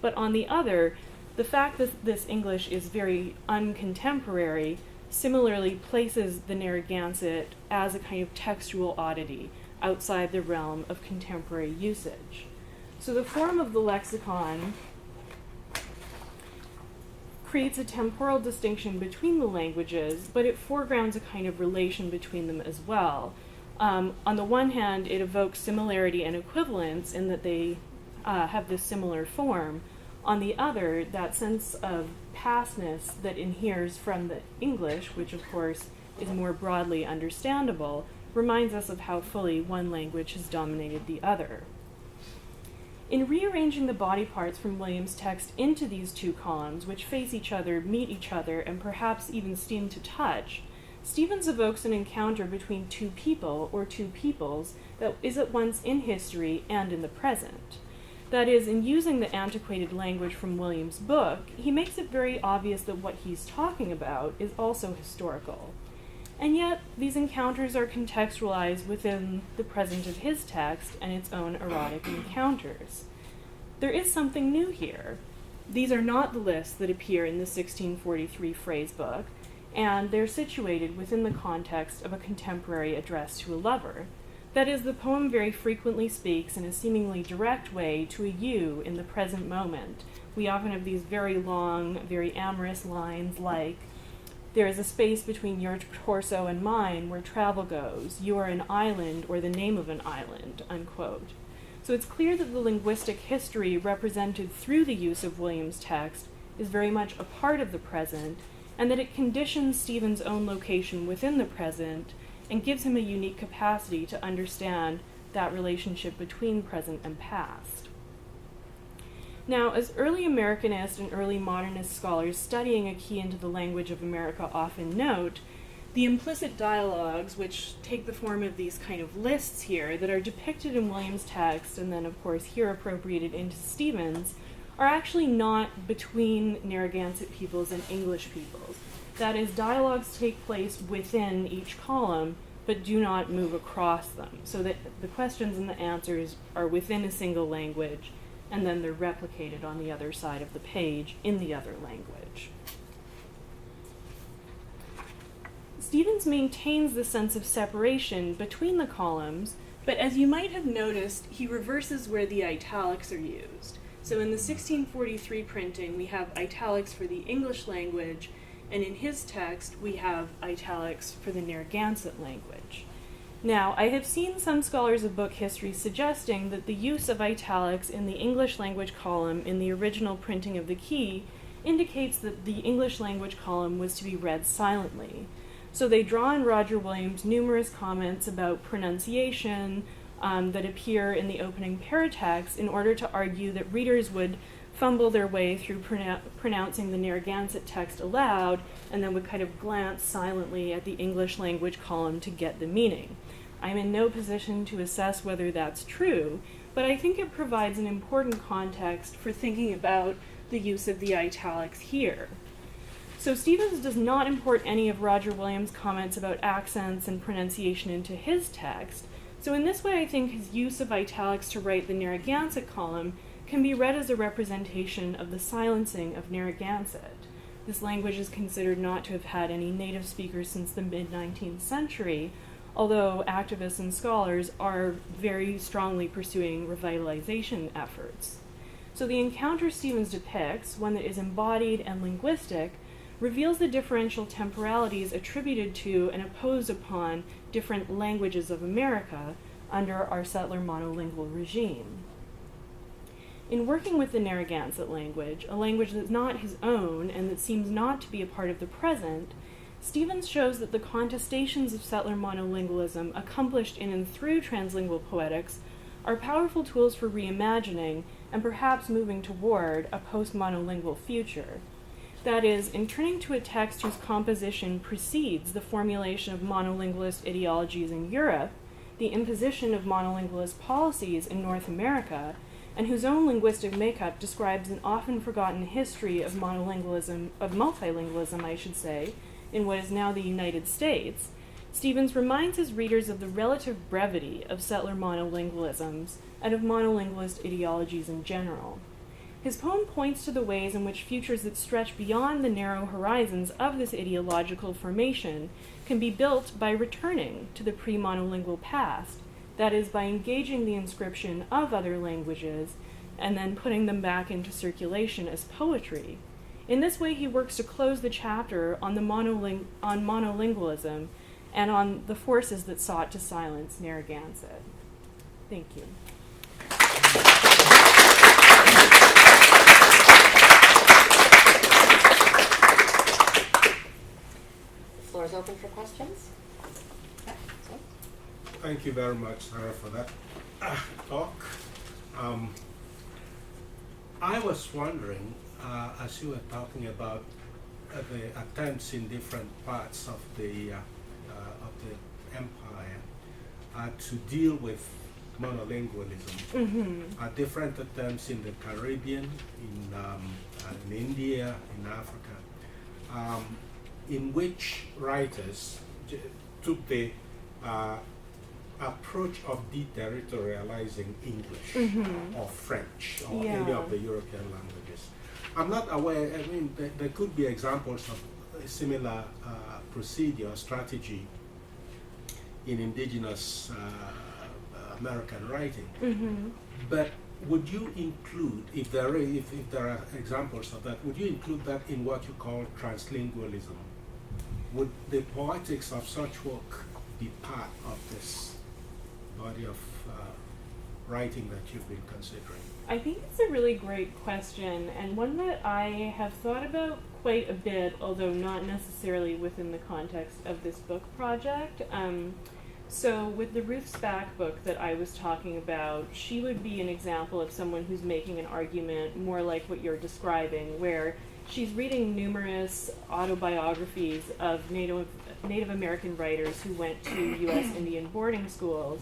but on the other, the fact that this English is very uncontemporary similarly places the Narragansett as a kind of textual oddity outside the realm of contemporary usage. So the form of the lexicon creates a temporal distinction between the languages, but it foregrounds a kind of relation between them as well. On the one hand, it evokes similarity and equivalence in that they have this similar form. On the other, that sense of pastness that inheres from the English, which of course is more broadly understandable, reminds us of how fully one language has dominated the other. In rearranging the body parts from Williams' text into these two columns, which face each other, meet each other, and perhaps even seem to touch, Stevens evokes an encounter between two people, or two peoples, that is at once in history and in the present. That is, in using the antiquated language from Williams' book, he makes it very obvious that what he's talking about is also historical. And yet, these encounters are contextualized within the present of his text and its own erotic encounters. There is something new here. These are not the lists that appear in the 1643 phrase book, and they're situated within the context of a contemporary address to a lover. That is, the poem very frequently speaks in a seemingly direct way to a you in the present moment. We often have these very long, very amorous lines like, "There is a space between your torso and mine where travel goes. You are an island or the name of an island," unquote. So it's clear that the linguistic history represented through the use of Williams' text is very much a part of the present, and that it conditions Stevens' own location within the present and gives him a unique capacity to understand that relationship between present and past. Now, as early Americanist and early modernist scholars studying a key into the language of America often note, the implicit dialogues, which take the form of these kind of lists here that are depicted in Williams' text and then, of course, here appropriated into Stevens, are actually not between Narragansett peoples and English peoples. That is, dialogues take place within each column, but do not move across them, so that the questions and the answers are within a single language, and then they're replicated on the other side of the page in the other language. Stevens maintains the sense of separation between the columns, but as you might have noticed, he reverses where the italics are used. So in the 1643 printing, we have italics for the English language, and in his text, we have italics for the Narragansett language. Now, I have seen some scholars of book history suggesting that the use of italics in the English language column in the original printing of the key indicates that the English language column was to be read silently. So they draw on Roger Williams' numerous comments about pronunciation that appear in the opening paratext in order to argue that readers would fumble their way through pronouncing the Narragansett text aloud and then would kind of glance silently at the English language column to get the meaning. I'm in no position to assess whether that's true, but I think it provides an important context for thinking about the use of the italics here. So Stevens does not import any of Roger Williams' comments about accents and pronunciation into his text, so in this way I think his use of italics to write the Narragansett column can be read as a representation of the silencing of Narragansett. This language is considered not to have had any native speakers since the mid-19th century, although activists and scholars are very strongly pursuing revitalization efforts. So the encounter Stevens depicts, one that is embodied and linguistic, reveals the differential temporalities attributed to and imposed upon different languages of America under our settler monolingual regime. In working with the Narragansett language, a language that's not his own and that seems not to be a part of the present, Stevens shows that the contestations of settler monolingualism accomplished in and through translingual poetics are powerful tools for reimagining and perhaps moving toward a post-monolingual future. That is, in turning to a text whose composition precedes the formulation of monolingualist ideologies in Europe, the imposition of monolingualist policies in North America, and whose own linguistic makeup describes an often forgotten history of multilingualism, I should say, in what is now the United States, Stevens reminds his readers of the relative brevity of settler monolingualisms and of monolingualist ideologies in general. His poem points to the ways in which futures that stretch beyond the narrow horizons of this ideological formation can be built by returning to the pre-monolingual past, that is, by engaging the inscription of other languages and then putting them back into circulation as poetry. In this way, he works to close the chapter on monolingualism and on the forces that sought to silence Narragansett. Thank you. The floor is open for questions. Thank you very much, Sarah, for that talk. I was wondering, as you were talking about the attempts in different parts of the empire to deal with monolingualism, different attempts in the Caribbean, in India, in Africa, in which writers took the approach of deterritorializing English or French or any of the European languages. I'm not aware, I mean, there could be examples of a similar procedure or strategy in indigenous American writing. But would you include, if there are examples of that, would you include that in what you call translingualism? Would the poetics of such work be part of this body of writing that you've been considering? I think it's a really great question, and one that I have thought about quite a bit, although not necessarily within the context of this book project. So with the Ruth Spack book that I was talking about, she would be an example of someone who's making an argument more like what you're describing, where she's reading numerous autobiographies of Native American writers who went to U.S. Indian boarding schools,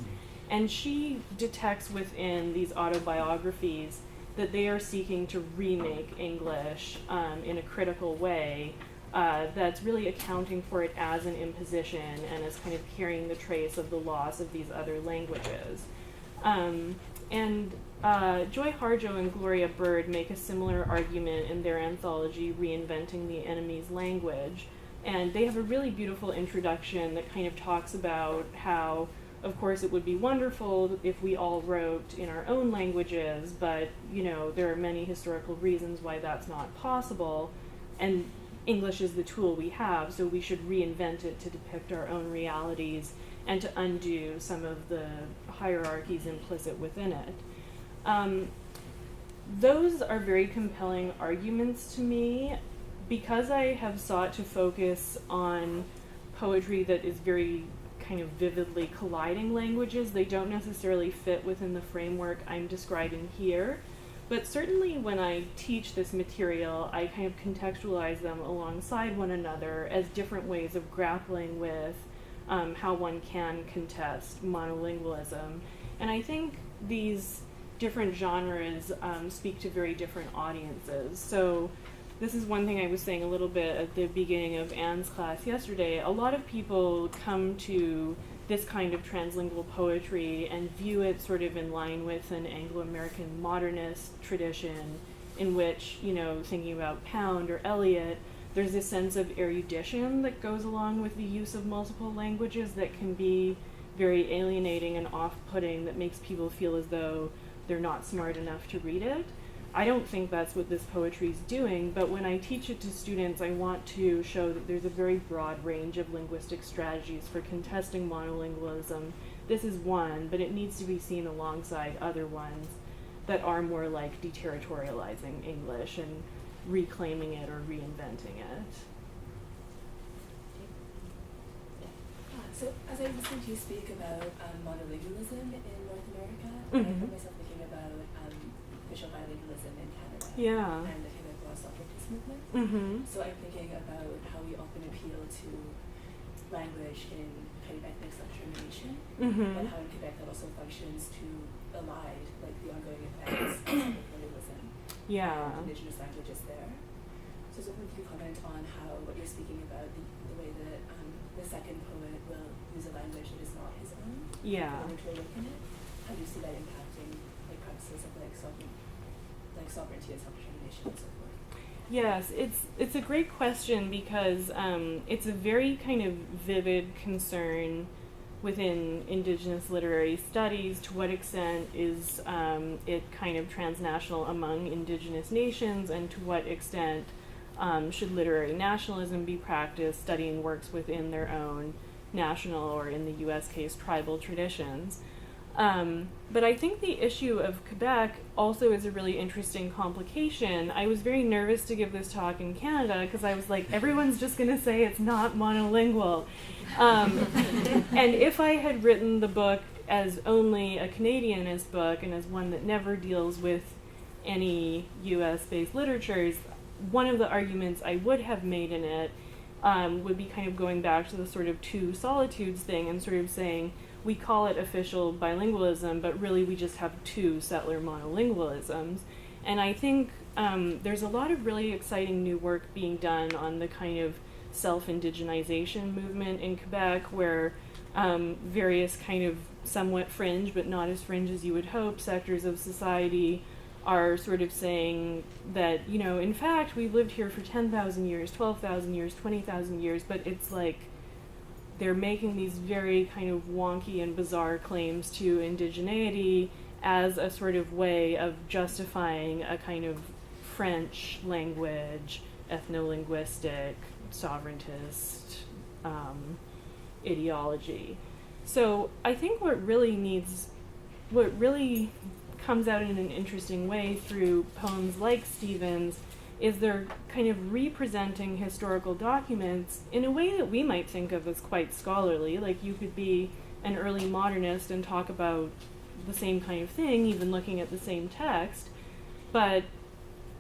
and she detects within these autobiographies that they are seeking to remake English in a critical way that's really accounting for it as an imposition and as kind of carrying the trace of the loss of these other languages. Joy Harjo and Gloria Bird make a similar argument in their anthology, Reinventing the Enemy's Language, and they have a really beautiful introduction that kind of talks about how, of course, it would be wonderful if we all wrote in our own languages, but, you know, there are many historical reasons why that's not possible, and English is the tool we have, so we should reinvent it to depict our own realities and to undo some of the hierarchies implicit within it. Those are very compelling arguments to me. Because I have sought to focus on poetry that is very kind of vividly colliding languages, they don't necessarily fit within the framework I'm describing here. But certainly when I teach this material, I kind of contextualize them alongside one another as different ways of grappling with how one can contest monolingualism. And I think these different genres speak to very different audiences. So this is one thing I was saying a little bit at the beginning of Anne's class yesterday. A lot of people come to this kind of translingual poetry and view it sort of in line with an Anglo-American modernist tradition in which, you know, thinking about Pound or Eliot, there's this sense of erudition that goes along with the use of multiple languages that can be very alienating and off-putting, that makes people feel as though they're not smart enough to read it. I don't think that's what this poetry is doing, but when I teach it to students, I want to show that there's a very broad range of linguistic strategies for contesting monolingualism. This is one, but it needs to be seen alongside other ones that are more like deterritorializing English and reclaiming it or reinventing it. So as I listen to you speak about monolingualism in North America, I find myself thinking about official bilingualism in Canada and the Quebecois separatist movement. So I'm thinking about how we often appeal to language in kind of ethnic self-determination, and how in Quebec that also functions to elide like the ongoing effects of colonialism and Indigenous languages there. So I was hoping if you could comment on how what you're speaking about, the way that the second poet will use a language that is not his own in order to awaken it. How do you see that impacting like practices of like sovereignty and self-determination and so forth? Yes, it's a great question because it's a very kind of vivid concern within Indigenous literary studies. To what extent is it kind of transnational among Indigenous nations, and to what extent should literary nationalism be practiced, studying works within their own national, or in the U.S. case, tribal traditions. But I think the issue of Quebec also is a really interesting complication. I was very nervous to give this talk in Canada because I was like, everyone's just going to say it's not monolingual. And if I had written the book as only a Canadianist book and as one that never deals with any US-based literatures, one of the arguments I would have made in it would be kind of going back to the sort of two solitudes thing and sort of saying, we call it official bilingualism, but really we just have two settler monolingualisms. And I think there's a lot of really exciting new work being done on the kind of self-indigenization movement in Quebec, where various kind of somewhat fringe, but not as fringe as you would hope, sectors of society are sort of saying that, you know, in fact, we've lived here for 10,000 years, 12,000 years, 20,000 years, but it's like they're making these very kind of wonky and bizarre claims to indigeneity as a sort of way of justifying a kind of French language, ethno-linguistic, sovereigntist ideology. So I think what really needs what really comes out in an interesting way through poems like Stephen's is they're kind of representing historical documents in a way that we might think of as quite scholarly. Like, you could be an early modernist and talk about the same kind of thing, even looking at the same text, but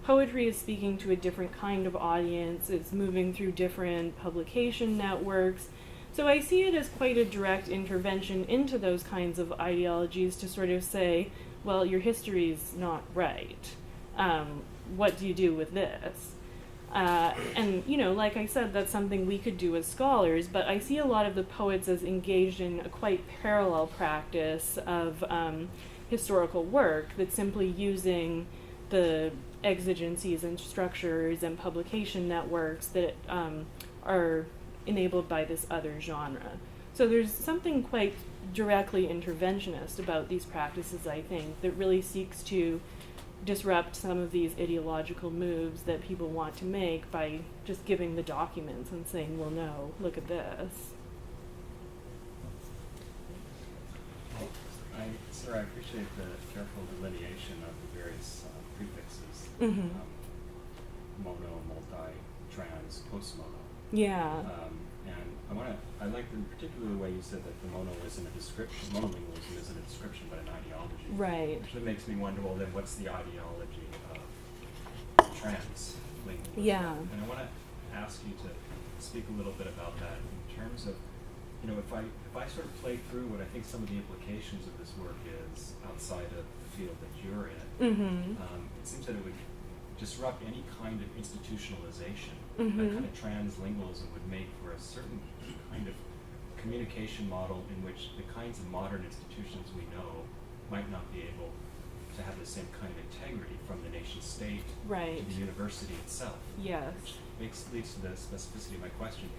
poetry is speaking to a different kind of audience. It's moving through different publication networks. So I see it as quite a direct intervention into those kinds of ideologies to sort of say, well, your history's not right. What do you do with this? And, you know, like I said, that's something we could do as scholars, but I see a lot of the poets as engaged in a quite parallel practice of historical work that's simply using the exigencies and structures and publication networks that are enabled by this other genre. So there's something quite directly interventionist about these practices, I think, that really seeks to disrupt some of these ideological moves that people want to make by just giving the documents and saying, well, no, look at this. I appreciate the careful delineation of the various prefixes. Mm-hmm. Mono, multi, trans, post-mono. Yeah. And I like in particular the way you said that the mono isn't a description, monolingualism isn't a description but an ideology. Right. Which makes me wonder, well, then what's the ideology of translingualism? Yeah. And I want to ask you to speak a little bit about that in terms of, you know, if I sort of play through what I think some of the implications of this work is outside of the field that you're in, it seems that it would disrupt any kind of institutionalization. That kind of translingualism would make for a certain kind of communication model in which the kinds of modern institutions we know might not be able to have the same kind of integrity from the nation state Right. to the university itself. Yes. Which leads to the specificity of my question.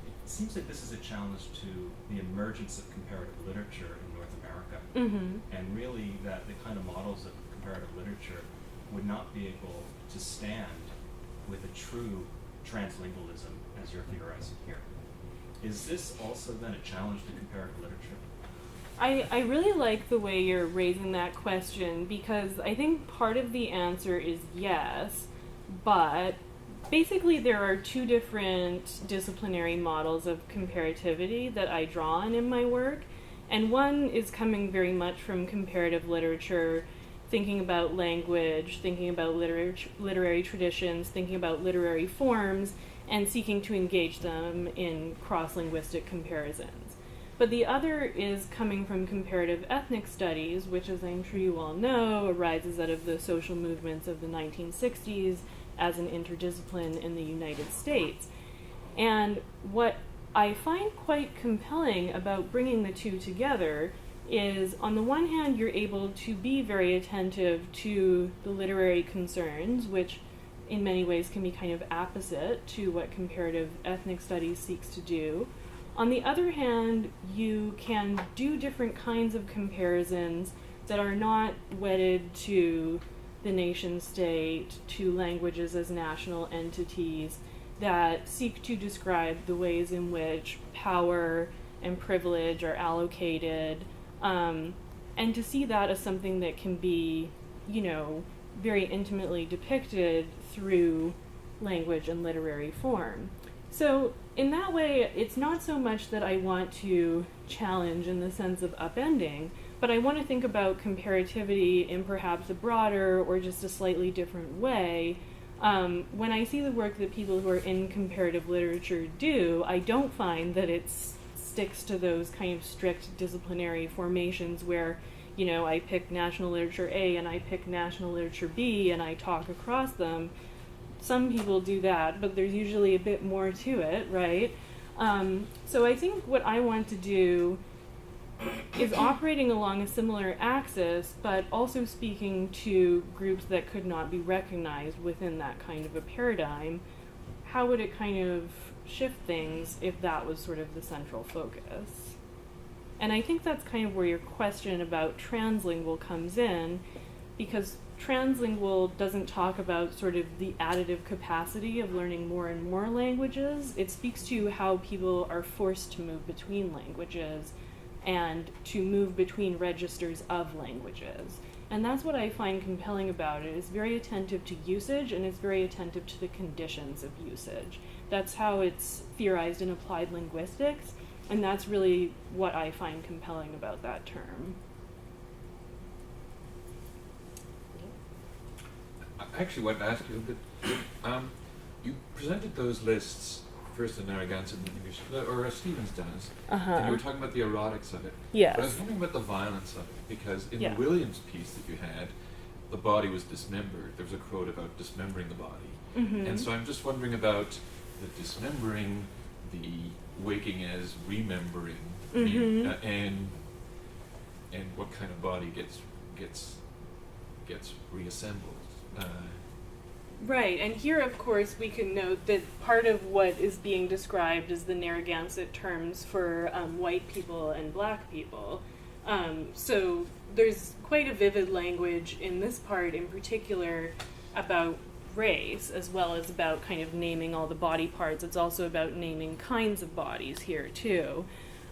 It seems that this is a challenge to the emergence of comparative literature in North America, and really that the kind of models of comparative literature would not be able to stand with a true translingualism as you're theorizing here. Is this also then a challenge to comparative literature? I really like the way you're raising that question, because I think part of the answer is yes, but basically there are two different disciplinary models of comparativity that I draw on in my work, and one is coming very much from comparative literature, thinking about language, thinking about literary traditions, thinking about literary forms, and seeking to engage them in cross-linguistic comparisons. But the other is coming from comparative ethnic studies, which, as I'm sure you all know, arises out of the social movements of the 1960s as an interdiscipline in the United States. And what I find quite compelling about bringing the two together is, on the one hand, you're able to be very attentive to the literary concerns, which in many ways can be kind of opposite to what comparative ethnic studies seeks to do. On the other hand, you can do different kinds of comparisons that are not wedded to the nation state, to languages as national entities, that seek to describe the ways in which power and privilege are allocated, and to see that as something that can be, you know, very intimately depicted through language and literary form. So in that way, it's not so much that I want to challenge in the sense of upending, but I want to think about comparativity in perhaps a broader or just a slightly different way. When I see the work that people who are in comparative literature do, I don't find that it sticks to those kind of strict disciplinary formations where, you know, I pick national literature A and I pick national literature B and I talk across them. Some people do that, but there's usually a bit more to it, right? So I think what I want to do is operating along a similar axis, but also speaking to groups that could not be recognized within that kind of a paradigm. How would it kind of shift things if that was sort of the central focus? And I think that's kind of where your question about translingual comes in, because translingual doesn't talk about sort of the additive capacity of learning more and more languages. It speaks to how people are forced to move between languages and to move between registers of languages. And that's what I find compelling about it. It's very attentive to usage, and it's very attentive to the conditions of usage. That's how it's theorized in applied linguistics, and that's really what I find compelling about that term. I actually wanted to ask you that you presented those lists first in Narragansett and English, or Stevens does, and you were talking about the erotics of it. Yes. But I was wondering about the violence of it, because in Yeah. the Williams piece that you had, the body was dismembered. There was a quote about dismembering the body. And so I'm just wondering about the dismembering, the waking as remembering, and what kind of body gets reassembled. Right, and here, of course, we can note that part of what is being described is the Narragansett terms for white people and black people. So there's quite a vivid language in this part in particular about race, as well as about kind of naming all the body parts. It's also about naming kinds of bodies here, too.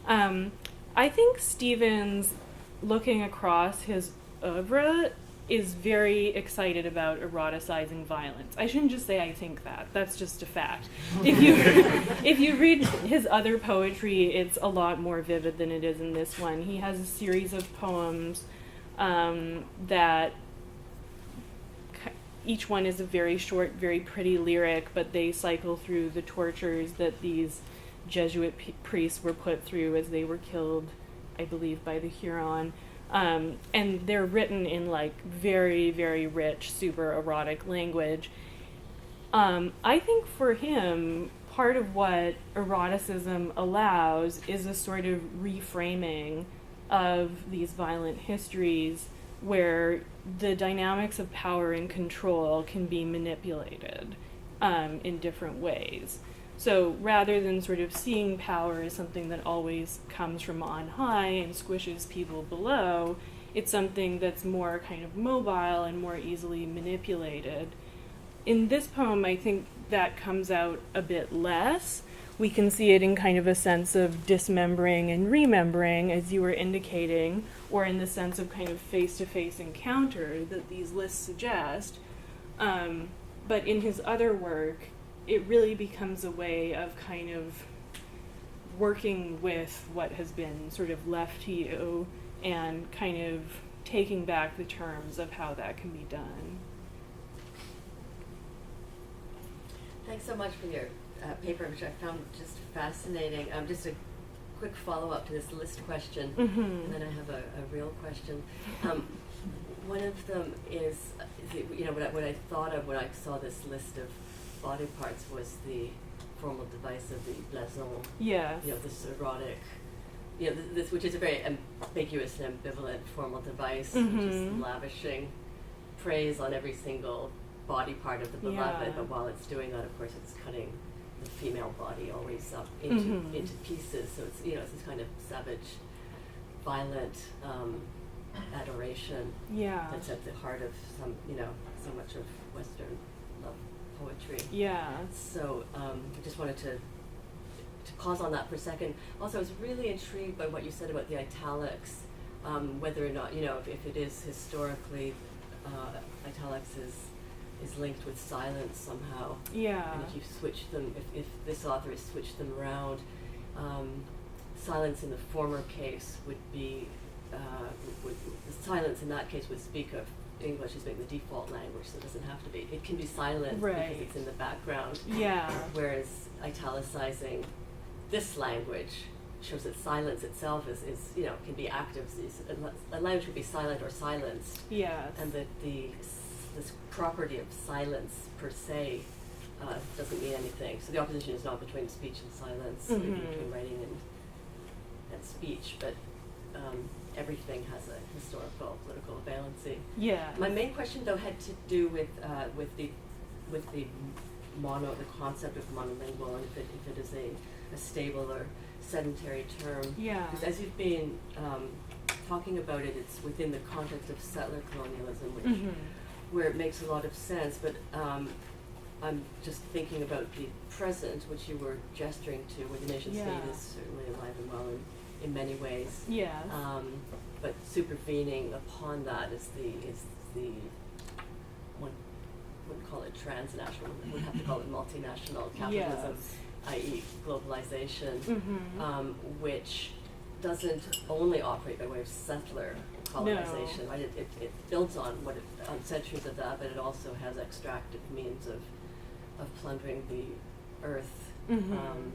I think Stevens, looking across his oeuvre, is very excited about eroticizing violence. I shouldn't just say I think that. That's just a fact. If you read his other poetry, it's a lot more vivid than it is in this one. He has a series of poems that each one is a very short, very pretty lyric, but they cycle through the tortures that these Jesuit priests were put through as they were killed, I believe, by the Huron. And they're written in like very, very rich, super erotic language. I think for him, part of what eroticism allows is a sort of reframing of these violent histories where the dynamics of power and control can be manipulated in different ways. So rather than sort of seeing power as something that always comes from on high and squishes people below, it's something that's more kind of mobile and more easily manipulated. In this poem, I think that comes out a bit less. We can see it in kind of a sense of dismembering and remembering, as you were indicating, or in the sense of kind of face-to-face encounter that these lists suggest. But in his other work, it really becomes a way of kind of working with what has been sort of left to you and kind of taking back the terms of how that can be done. Thanks so much for your paper, which I found just fascinating. Just a quick follow-up to this list question, and then I have a real question. One of them is what I thought of when I saw this list of body parts was the formal device of the blason. Yes. This erotic, this which is a very ambiguous and ambivalent formal device, which is lavishing praise on every single body part of the beloved, but while it's doing that, of course, it's cutting the female body always up into pieces. So it's it's this kind of savage, violent adoration that's at the heart of so much of Western love poetry. Yeah. So I just wanted to pause on that for a second. Also, I was really intrigued by what you said about the italics, whether or not, if it is historically, italics is linked with silence somehow. Yeah. And if you switch them, if this author has switched them around, silence in the former case would be, the silence in that case would speak of English as being the default language, so it doesn't have to be. It can be silent because it's in the background. Yeah. Whereas italicizing this language shows that silence itself is can be active. A language could be silent or silenced. Yes. And that this property of silence per se doesn't mean anything. So the opposition is not between speech and silence, between writing and speech, but everything has a historical, political valency. Yeah. My main question, though, had to do with the concept of monolingual, and if it is a stable or sedentary term. Yeah. Because as you've been talking about it, it's within the context of settler colonialism, which where it makes a lot of sense. But I'm just thinking about the present, which you were gesturing to, where the nation state is certainly alive and well in many ways. Yes. But supervening upon that is the one wouldn't call it transnational, we'd have to call it multinational capitalism, Yes. i.e. globalization, Mm-hmm. which doesn't only operate by way of settler colonization, No. right? It builds on on centuries of that, but it also has extractive means of plundering the earth, Mm-hmm.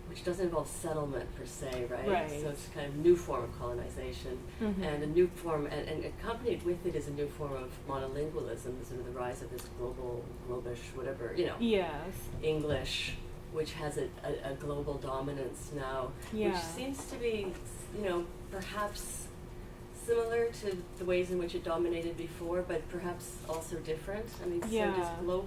which doesn't involve settlement per se, right? Right. So it's a kind of new form of colonization, Mm-hmm. and a new form, and accompanied with it is a new form of monolingualism, sort of the rise of this globish, whatever, Yes. English, which has a global dominance now, Yeah. which seems to be, perhaps similar to the ways in which it dominated before, but perhaps also different. I mean, Yeah. so does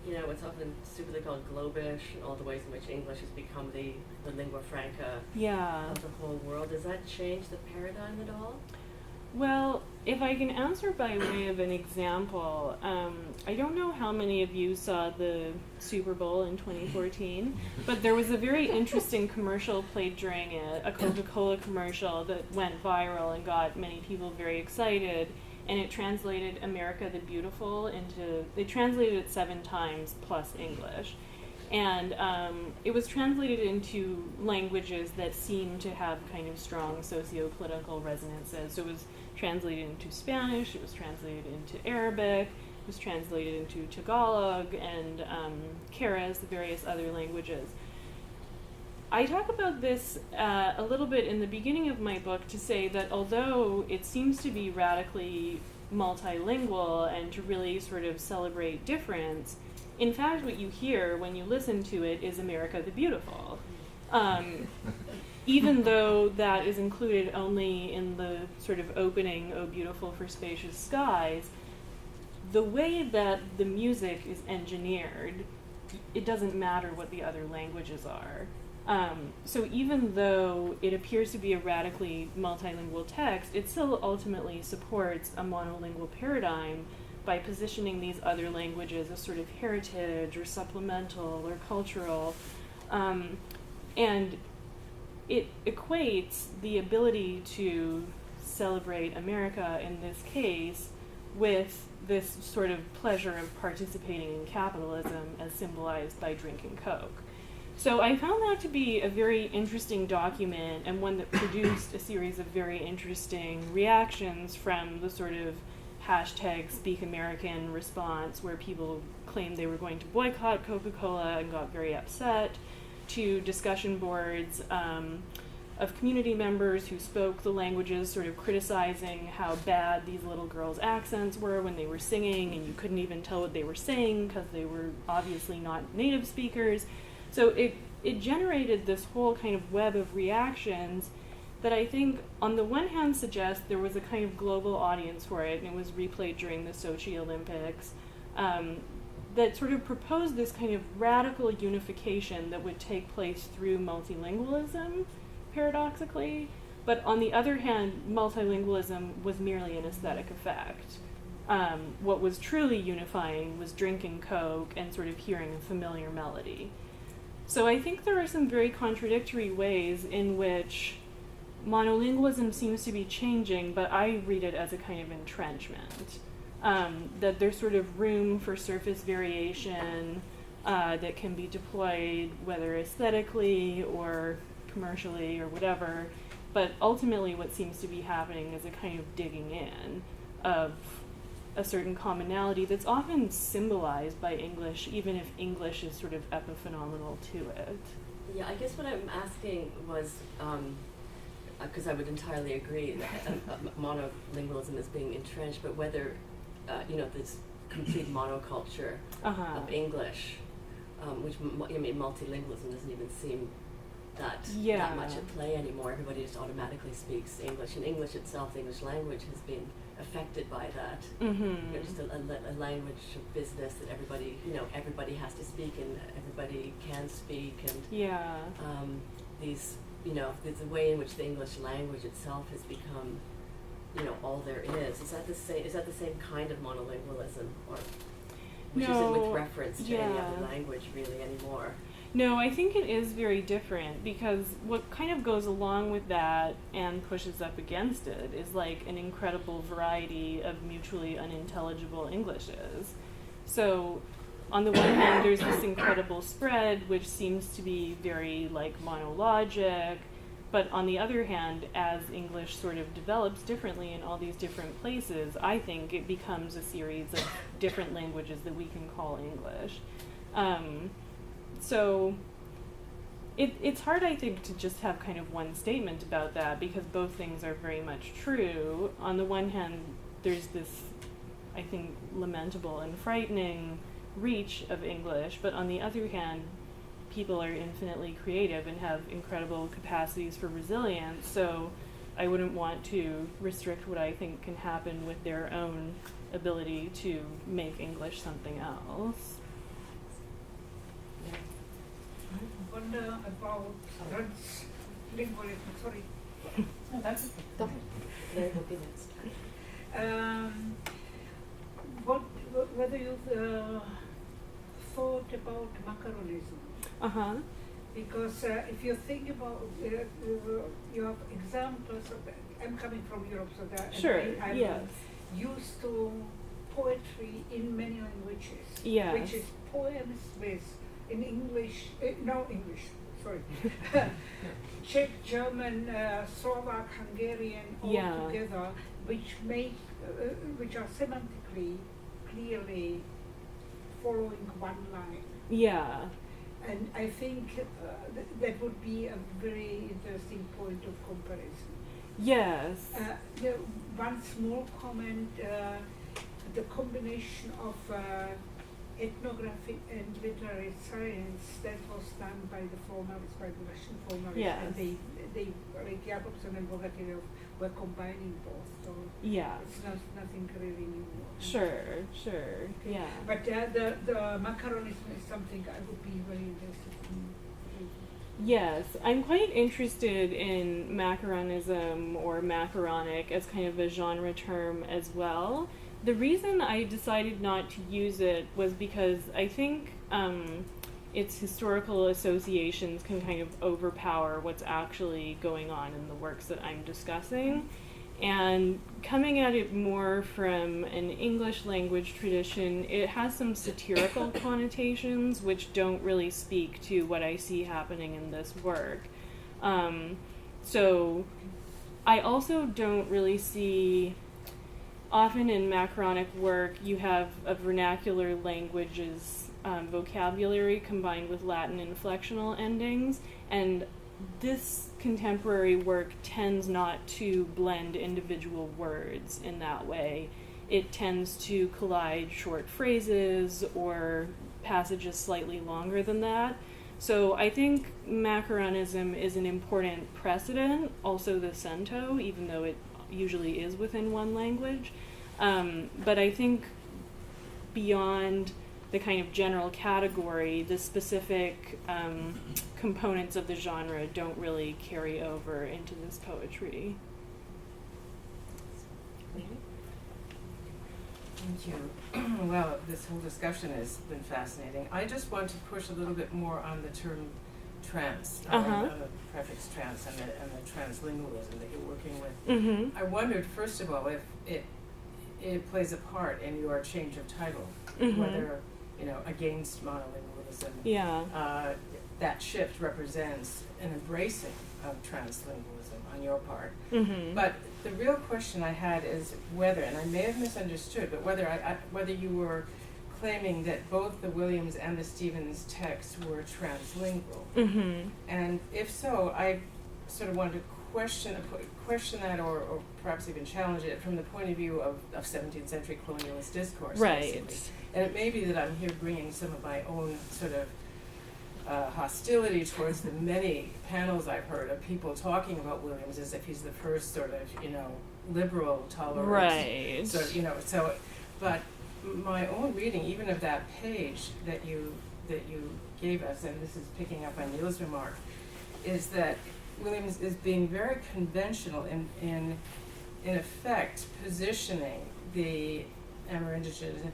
it's often stupidly called globish, and all the ways in which English has become the lingua franca Yeah. of the whole world. Does that change the paradigm at all? Well, if I can answer by way of an example, I don't know how many of you saw the Super Bowl in 2014, but there was a very interesting commercial played during it, a Coca-Cola commercial that went viral and got many people very excited, and it translated America the Beautiful they translated it 7 times plus English. And it was translated into languages that seemed to have kind of strong socio-political resonances. So it was translated into Spanish, it was translated into Arabic, it was translated into Tagalog and Keres, the various other languages. I talk about this a little bit in the beginning of my book to say that although it seems to be radically multilingual and to really sort of celebrate difference, in fact, what you hear when you listen to it is America the Beautiful. Even though that is included only in the sort of opening, "Oh, beautiful for spacious skies," the way that the music is engineered, it doesn't matter what the other languages are. So even though it appears to be a radically multilingual text, it still ultimately supports a monolingual paradigm by positioning these other languages as sort of heritage or supplemental or cultural. And it equates the ability to celebrate America in this case with this sort of pleasure of participating in capitalism as symbolized by drinking Coke. So I found that to be a very interesting document, and one that produced a series of very interesting reactions from the sort of hashtag Speak American response, where people claimed they were going to boycott Coca-Cola and got very upset, to discussion boards of community members who spoke the languages, sort of criticizing how bad these little girls' accents were when they were singing, and you couldn't even tell what they were saying because they were obviously not native speakers. So it generated this whole kind of web of reactions that I think on the one hand suggests there was a kind of global audience for it, and it was replayed during the Sochi Olympics, that sort of proposed this kind of radical unification that would take place through multilingualism, paradoxically. But on the other hand, multilingualism was merely an aesthetic effect. What was truly unifying was drinking Coke and sort of hearing a familiar melody. So I think there are some very contradictory ways in which monolingualism seems to be changing, but I read it as a kind of entrenchment. That there's sort of room for surface variation that can be deployed, whether aesthetically or commercially or whatever, but ultimately what seems to be happening is a kind of digging in of a certain commonality that's often symbolized by English, even if English is sort of epiphenomenal to it. Yeah, I guess what I'm asking was, because I would entirely agree that monolingualism is being entrenched, but whether, this complete monoculture of English, which, multilingualism doesn't even seem that much at play anymore. Everybody just automatically speaks English, and English itself, the English language, has been affected by that. Mm-hmm. Just a language of business that everybody has to speak, and everybody can speak, and there's a way in which the English language itself has become, all there is. Is that the same kind of monolingualism, or which isn't with reference to any other language really anymore? No, I think it is very different because what kind of goes along with that and pushes up against it is like an incredible variety of mutually unintelligible Englishes. So on the one hand, there's this incredible spread, which seems to be very like monologic, but on the other hand, as English sort of develops differently in all these different places, I think it becomes a series of different languages that we can call English. So it's hard, I think, to just have kind of one statement about that because both things are very much true. On the one hand, there's this, I think, lamentable and frightening reach of English, but on the other hand, people are infinitely creative and have incredible capacities for resilience, so I wouldn't want to restrict what I think can happen with their own ability to make English something else. I wonder about translingualism. Sorry. No, that's Okay. Larry will be next. Whether you've thought about macaronism? Uh-huh. Because if you think about you have examples of I'm coming from Europe, so that Sure, I'm yes. used to poetry in many languages, Yes. which is poems with in English, no English, sorry, Czech, German, Slovak, Hungarian, all Yeah. together, which are semantically clearly following one line. Yeah. And I think that would be a very interesting point of comparison. Yes. One small comment, the combination of ethnography and literary science that was done by the formalists, by the Russian formalists, Yes. and they like Jakobson and Bogatyrev were combining both, so Yeah. it's nothing really new. Sure, yeah. But the macaronism is something I would be very interested in. Yes, I'm quite interested in macaronism or macaronic as kind of a genre term as well. The reason I decided not to use it was because I think its historical associations can kind of overpower what's actually going on in the works that I'm discussing. And coming at it more from an English language tradition, it has some satirical connotations which don't really speak to what I see happening in this work. So I also don't really see, often in macaronic work, you have a vernacular language's vocabulary combined with Latin inflectional endings, and this contemporary work tends not to blend individual words in that way. It tends to collide short phrases or passages slightly longer than that. So I think macaronism is an important precedent, also the cento, even though it usually is within one language. But I think beyond the kind of general category, the specific components of the genre don't really carry over into this poetry. Thank you. Well, this whole discussion has been fascinating. I just want to push a little bit more on the term trans, Uh-huh. the prefix trans and the translingualism that you're working with. Mm-hmm. I wondered, first of all, if it plays a part in your change of title, Mhm. whether, against monolingualism, Yeah. that shift represents an embracing of translingualism on your part. Mm-hmm. But the real question I had is whether, and I may have misunderstood, but whether you were claiming that both the Williams and the Stevens texts were translingual. Mm-hmm. And if so, I sort of wanted to question that or perhaps even challenge it from the point of view of 17th century colonialist discourse. Right. Basically. And it may be that I'm here bringing some of my own sort of hostility towards the many panels I've heard of people talking about Williams as if he's the first sort of, liberal, tolerant. Right. So, but my own reading, even of that page that you gave us, and this is picking up on Neil's remark, is that Williams is being very conventional in effect, positioning the Amerindiges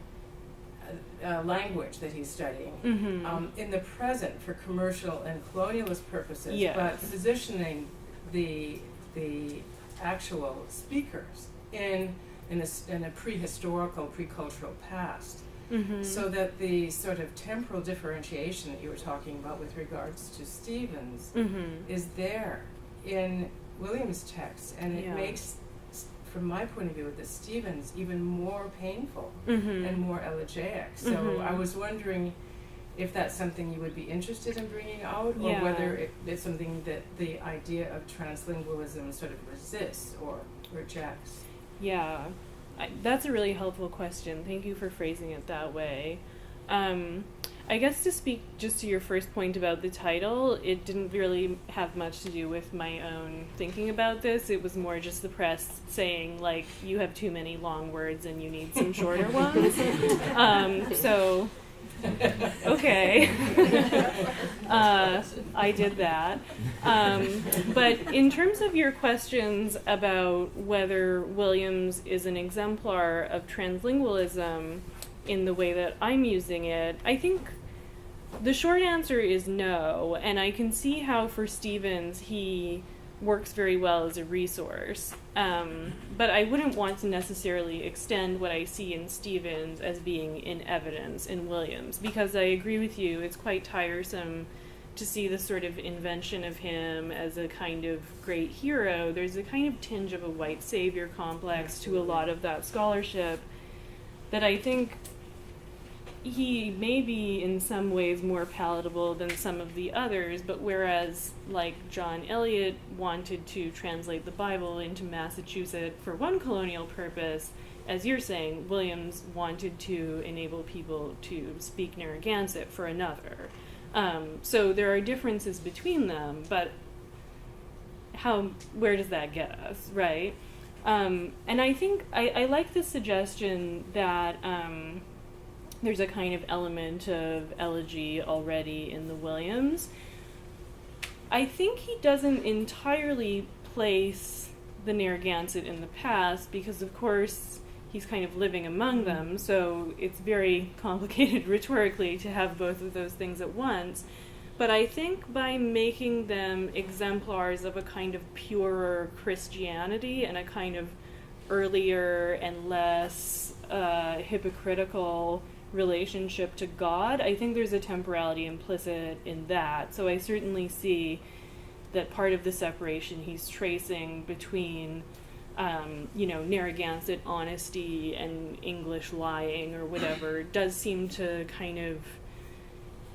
language that he's studying in the present for commercial and colonialist purposes, Yes. but positioning the actual speakers in a prehistorical, pre-cultural past. So that the sort of temporal differentiation that you were talking about with regards to Stevens is there in Williams' text, and it makes, from my point of view, the Stevens even more painful and more elegiac. So I was wondering if that's something you would be interested in bringing out, or whether it's something that the idea of translingualism sort of resists or rejects. Yeah, that's a really helpful question. Thank you for phrasing it that way. I guess to speak just to your first point about the title, it didn't really have much to do with my own thinking about this. It was more just the press saying, like, you have too many long words and you need some shorter ones. So, okay. I did that. But in terms of your questions about whether Williams is an exemplar of translingualism in the way that I'm using it, I think the short answer is no, and I can see how for Stevens he works very well as a resource. But I wouldn't want to necessarily extend what I see in Stevens as being in evidence in Williams, because I agree with you, it's quite tiresome to see the sort of invention of him as a kind of great hero. There's a kind of tinge of a white savior complex to a lot of that scholarship that I think he may be in some ways more palatable than some of the others, but whereas, like, John Eliot wanted to translate the Bible into Massachusetts for one colonial purpose, as you're saying, Williams wanted to enable people to speak Narragansett for another. So there are differences between them, but where does that get us, right? And I think I like the suggestion that there's a kind of element of elegy already in the Williams. I think he doesn't entirely place the Narragansett in the past because, of course, he's kind of living among them, so it's very complicated rhetorically to have both of those things at once. But I think by making them exemplars of a kind of purer Christianity and a kind of earlier and less hypocritical relationship to God, I think there's a temporality implicit in that. So I certainly see that part of the separation he's tracing between, Narragansett honesty and English lying or whatever does seem to kind of,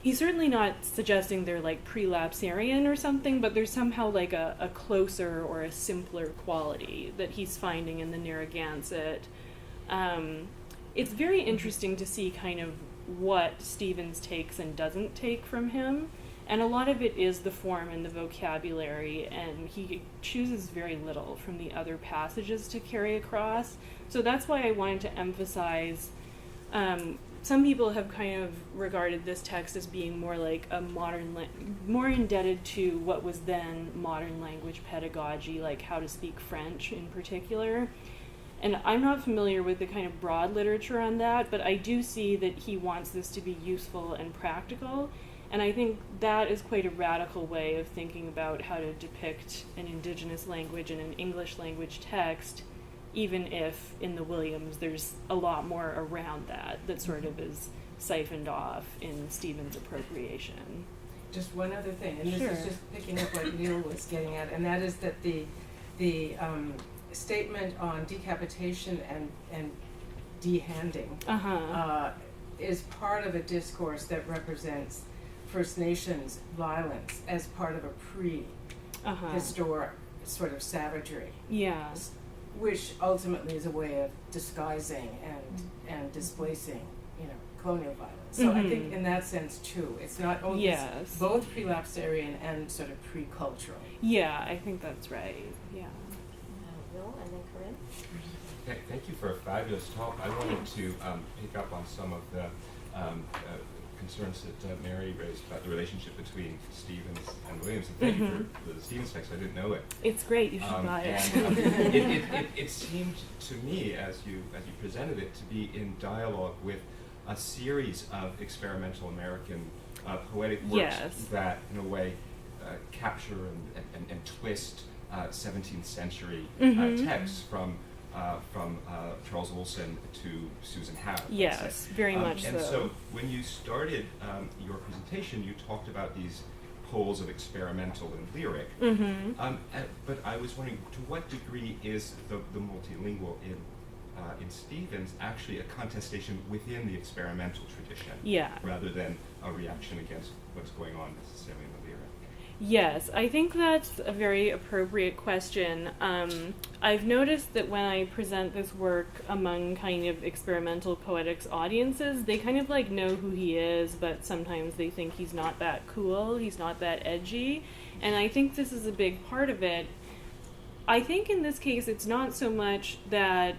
he's certainly not suggesting they're like prelapsarian or something, but there's somehow like a closer or a simpler quality that he's finding in the Narragansett. It's very interesting to see kind of what Stevens takes and doesn't take from him, and a lot of it is the form and the vocabulary, and he chooses very little from the other passages to carry across. So that's why I wanted to emphasize, some people have kind of regarded this text as being more like a more indebted to what was then modern language pedagogy, like how to speak French in particular. And I'm not familiar with the kind of broad literature on that, but I do see that he wants this to be useful and practical. And I think that is quite a radical way of thinking about how to depict an indigenous language in an English language text, even if in the Williams there's a lot more around that sort of is siphoned off in Stevens' appropriation. Just one other thing, and Sure. this is just picking up what Neil was getting at, and that is that the statement on decapitation and dehanding is part of a discourse that represents First Nations violence as part of a pre-historic sort of savagery. Yeah. Which ultimately is a way of disguising and displacing, colonial violence. So I think in that sense too, it's not only both prelapsarian and sort of pre-cultural. Yeah, I think that's right. Yeah. Will and then Corinne. Okay, thank you for a fabulous talk. I wanted to pick up on some of the concerns that Mary raised about the relationship between Stevens and Williams. And thank you for the Stevens text. I didn't know it. It's great. You should buy it. And it seemed to me, as you presented it, to be in dialogue with a series of experimental American poetic works Yes. that, in a way, capture and twist 17th century texts from Charles Olson to Susan Howe. let's Yes, say. very much and so. so when you started your presentation, you talked about these poles of experimental and lyric. But I was wondering, to what degree is the multilingual in Stevens actually a contestation within the experimental tradition, rather than a reaction against what's going on necessarily in the lyric? Yes, I think that's a very appropriate question. I've noticed that when I present this work among kind of experimental poetics audiences, they kind of like know who he is, but sometimes they think he's not that cool, he's not that edgy, and I think this is a big part of it. I think in this case it's not so much that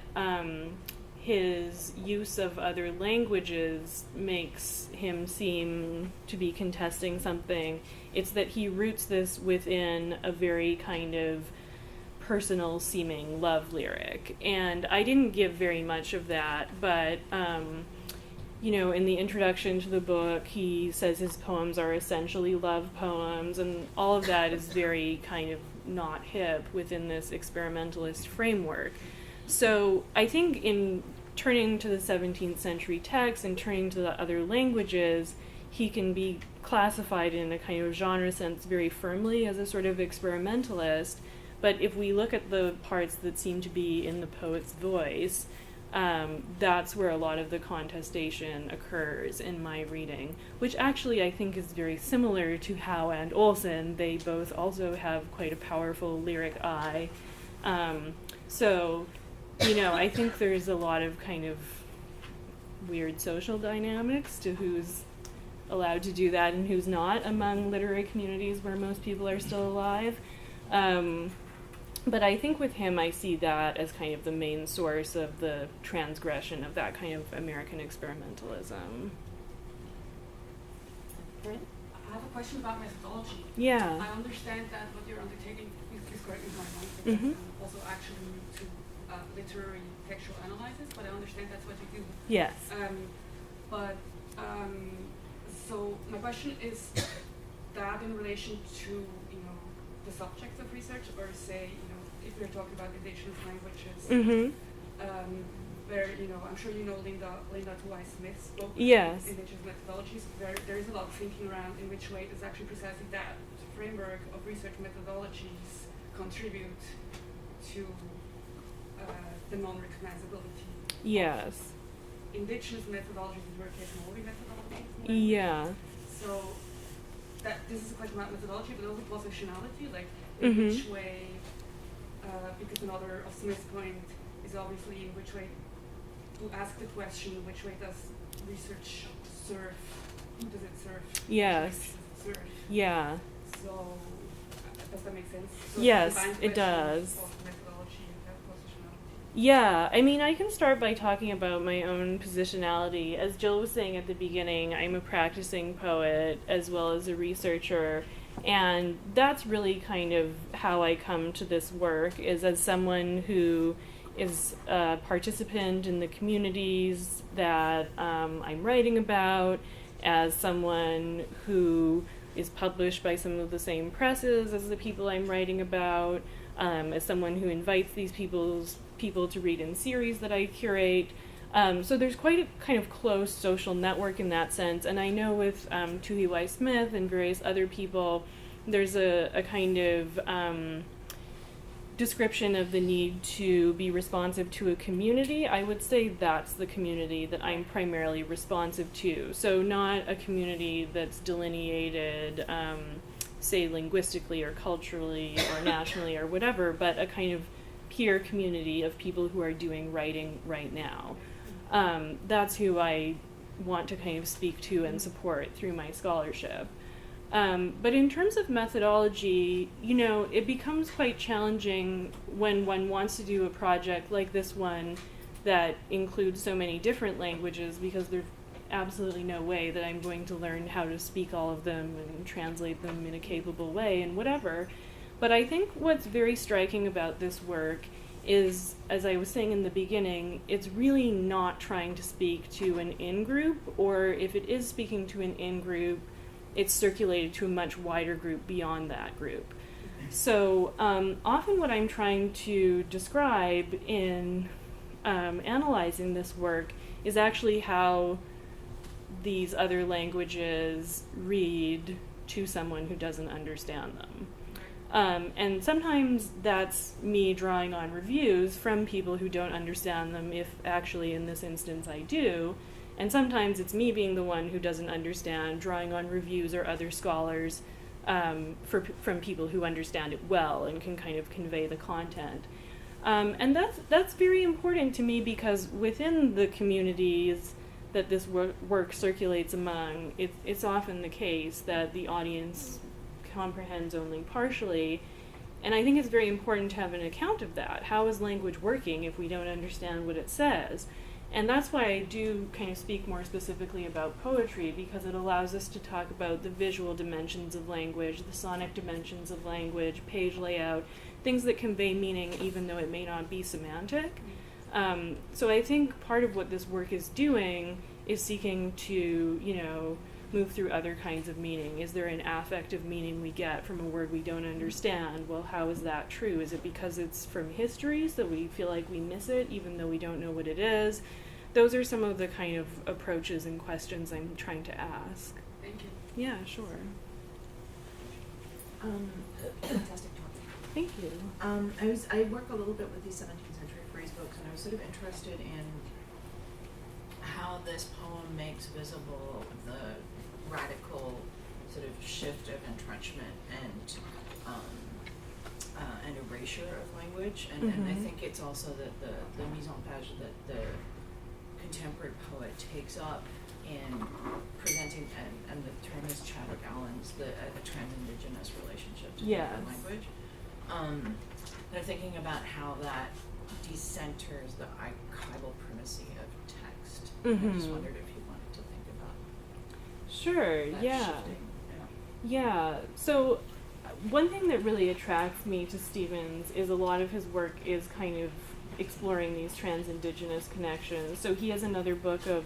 his use of other languages makes him seem to be contesting something. It's that he roots this within a very kind of personal seeming love lyric. And I didn't give very much of that, but you know, in the introduction to the book, he says his poems are essentially love poems, and all of that is very kind of not hip within this experimentalist framework. So I think in turning to the 17th century text and turning to the other languages, he can be classified in a kind of genre sense very firmly as a sort of experimentalist. But if we look at the parts that seem to be in the poet's voice, that's where a lot of the contestation occurs in my reading, which actually I think is very similar to Howe and Olson. They both also have quite a powerful lyric eye. So, you know, I think there's a lot of kind of weird social dynamics to who's allowed to do that and who's not among literary communities where most people are still alive. But I think with him, I see that as kind of the main source of the transgression of that kind of American experimentalism. Right? I have a question about methodology. Yeah. I understand that what you're undertaking, please correct me if I'm wrong, because also actually to literary textual analysis, but I understand that's what you do. Yes. So my question is that in relation to, you know, the subjects of research, or say, you know, if we're talking about indigenous languages, where, you know, I'm sure you know Linda Tuwai-Smith's book, Yes. Indigenous Methodologies, where there is a lot of thinking around in which way does actually precisely that framework of research methodologies contribute to the non-recognizability. Yes. Indigenous methodologies is where technology methodologies. Yeah. So that this is a question about methodology, but also positionality, like in which way, because another of Smith's point is obviously in which way to ask the question, which way does research serve, who does it serve? Yes. Serve. Yeah. So does that make sense? So Yes, combined it question does. of methodology and positionality. Yeah, I mean, I can start by talking about my own positionality. As Jill was saying at the beginning, I'm a practicing poet as well as a researcher, and that's really kind of how I come to this work, is as someone who is a participant in the communities that I'm writing about, as someone who is published by some of the same presses as the people I'm writing about, as someone who invites these people to read in series that I curate. So there's quite a kind of close social network in that sense. And I know with Tuhi Y. Smith and various other people, there's a kind of description of the need to be responsive to a community. I would say that's the community that I'm primarily responsive to. So not a community that's delineated, say, linguistically or culturally or nationally or whatever, but a kind of peer community of people who are doing writing right now. That's who I want to kind of speak to and support through my scholarship. But in terms of methodology, you know, it becomes quite challenging when one wants to do a project like this one that includes so many different languages, because there's absolutely no way that I'm going to learn how to speak all of them and translate them in a capable way and whatever. But I think what's very striking about this work is, as I was saying in the beginning, it's really not trying to speak to an in-group, or if it is speaking to an in-group, it's circulated to a much wider group beyond that group. So often what I'm trying to describe in analyzing this work is actually how these other languages read to someone who doesn't understand them. And sometimes that's me drawing on reviews from people who don't understand them, if actually in this instance I do. And sometimes it's me being the one who doesn't understand, drawing on reviews or other scholars from people who understand it well and can kind of convey the content. And that's very important to me, because within the communities that this work circulates among, it's often the case that the audience comprehends only partially. And I think it's very important to have an account of that. How is language working if we don't understand what it says? And that's why I do kind of speak more specifically about poetry, because it allows us to talk about the visual dimensions of language, the sonic dimensions of language, page layout, things that convey meaning even though it may not be semantic. So I think part of what this work is doing is seeking to, move through other kinds of meaning. Is there an affective meaning we get from a word we don't understand? Well, how is that true? Is it because it's from history, so we feel like we miss it even though we don't know what it is? Those are some of the kind of approaches and questions I'm trying to ask. Thank you. Yeah, sure. Fantastic talk. Thank you. I work a little bit with these 17th century phrase books, and I was sort of interested in how this poem makes visible the radical sort of shift of entrenchment and erasure of language, and I think it's also that the mise en page that the contemporary poet takes up in presenting, and the term is Chadwick Allen's, a trans-indigenous relationship to the language. They're thinking about how that decenters the archival primacy of text. I just wondered if you wanted to think about Sure, that yeah. shifting. Yeah, so one thing that really attracts me to Stevens is a lot of his work is kind of exploring these trans-indigenous connections. So he has another book of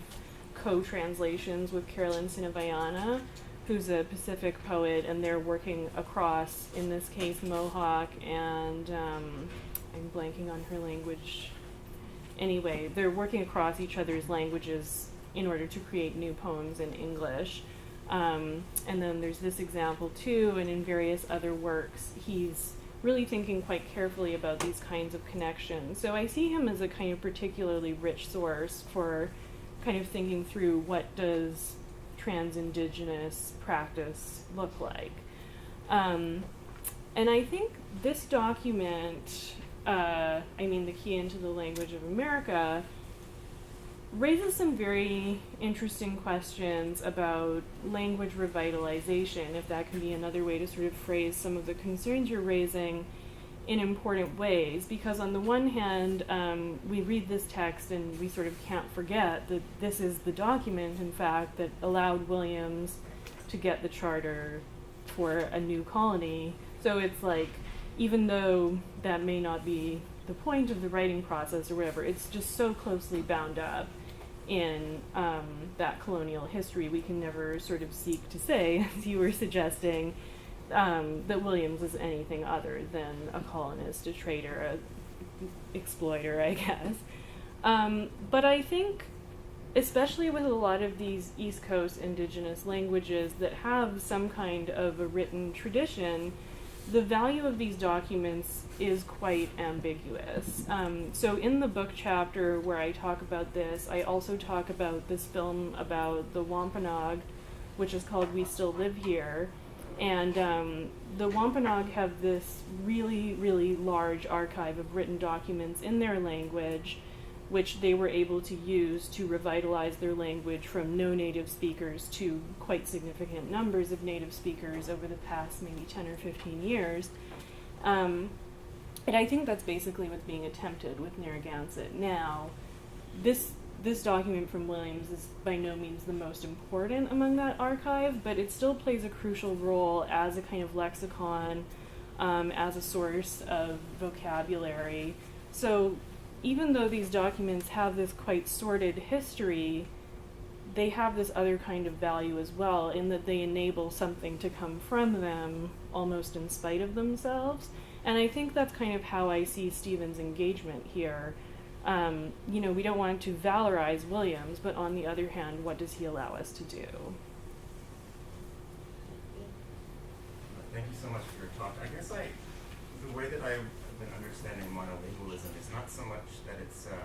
co-translations with Carolyn Sinavayana, who's a Pacific poet, and they're working across, in this case, Mohawk and I'm blanking on her language. Anyway, they're working across each other's languages in order to create new poems in English. And then there's this example too, and in various other works, he's really thinking quite carefully about these kinds of connections. So I see him as a kind of particularly rich source for kind of thinking through what does trans-indigenous practice look like. And I think this document, The Key into the Language of America, raises some very interesting questions about language revitalization, if that can be another way to sort of phrase some of the concerns you're raising in important ways. Because on the one hand, we read this text and we sort of can't forget that this is the document, in fact, that allowed Williams to get the charter for a new colony. So it's like, even though that may not be the point of the writing process or whatever, it's just so closely bound up in that colonial history, we can never sort of seek to say, as you were suggesting, that Williams is anything other than a colonist, a trader, a exploiter, I guess. But I think, especially with a lot of these East Coast indigenous languages that have some kind of a written tradition, the value of these documents is quite ambiguous. So in the book chapter where I talk about this, I also talk about this film about the Wampanoag, which is called We Still Live Here. And the Wampanoag have this really, really large archive of written documents in their language, which they were able to use to revitalize their language from no native speakers to quite significant numbers of native speakers over the past maybe 10 or 15 years. And I think that's basically what's being attempted with Narragansett now. This document from Williams is by no means the most important among that archive, but it still plays a crucial role as a kind of lexicon, as a source of vocabulary. So even though these documents have this quite sordid history, they have this other kind of value as well, in that they enable something to come from them almost in spite of themselves. And I think that's kind of how I see Stephen's engagement here. You know, we don't want to valorize Williams, but on the other hand, what does he allow us to do? Thank you so much for your talk. I guess the way that I've been understanding monolingualism is not so much that it's a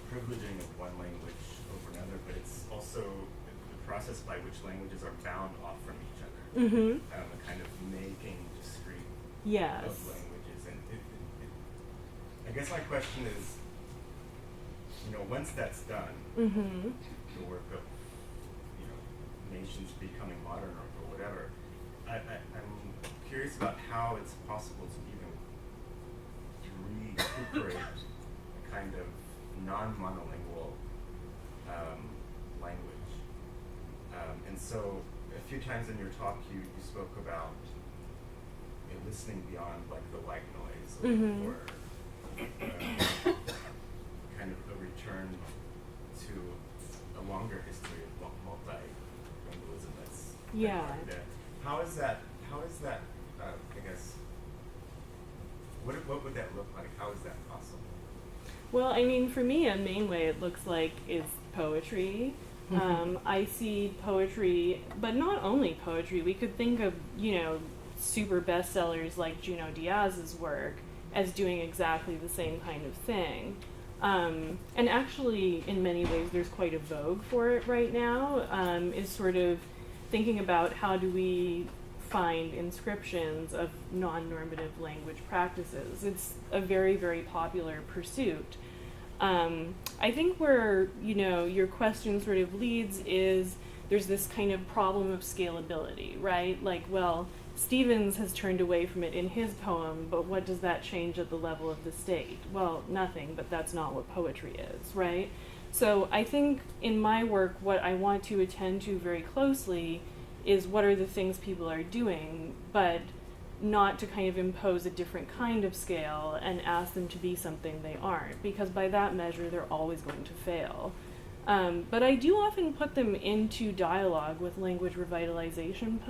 privileging of one language over another, but it's also the process by which languages are bound off from each other. Mm-hmm. A kind of making discrete Yes. of languages. And I guess my question is, you know, once that's done, Mm-hmm. the work of, you know, nations becoming modern or whatever, I'm curious about how it's possible to even recuperate a kind of non-monolingual language. And so a few times in your talk you spoke about, you know, listening beyond like the white noise, Mm-hmm. or kind of a return to a longer history of multilingualism that's Yeah. already there. How is that, I guess, what would that look like? How is that possible? Well, I mean, for me, a main way it looks like is poetry. I see poetry, but not only poetry. We could think of, you know, super bestsellers like Junot Diaz's work as doing exactly the same kind of thing. And actually, in many ways, there's quite a vogue for it right now, is sort of thinking about how do we find inscriptions of non-normative language practices. It's a very, very popular pursuit. I think where, you know, your question sort of leads is there's this kind of problem of scalability, right? Like, well, Stevens has turned away from it in his poem, but what does that change at the level of the state? Well, nothing, but that's not what poetry is, right? So I think in my work, what I want to attend to very closely is what are the things people are doing, but not to kind of impose a different kind of scale and ask them to be something they aren't, because by that measure, they're always going to fail. But I do often put them into dialogue with language revitalization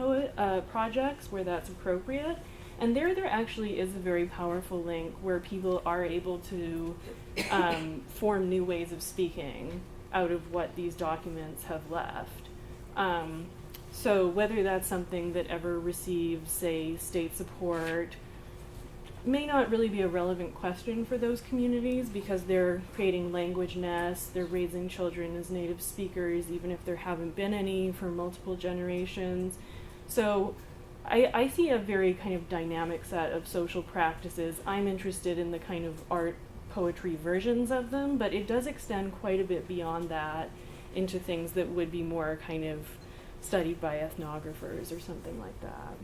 projects where that's appropriate. And there actually is a very powerful link where people are able to form new ways of speaking out of what these documents have left. So whether that's something that ever receives, say, state support, may not really be a relevant question for those communities because they're creating language nests, they're raising children as native speakers, even if there haven't been any for multiple generations. So I see a very kind of dynamic set of social practices. I'm interested in the kind of art poetry versions of them, but it does extend quite a bit beyond that into things that would be more kind of studied by ethnographers or something like that.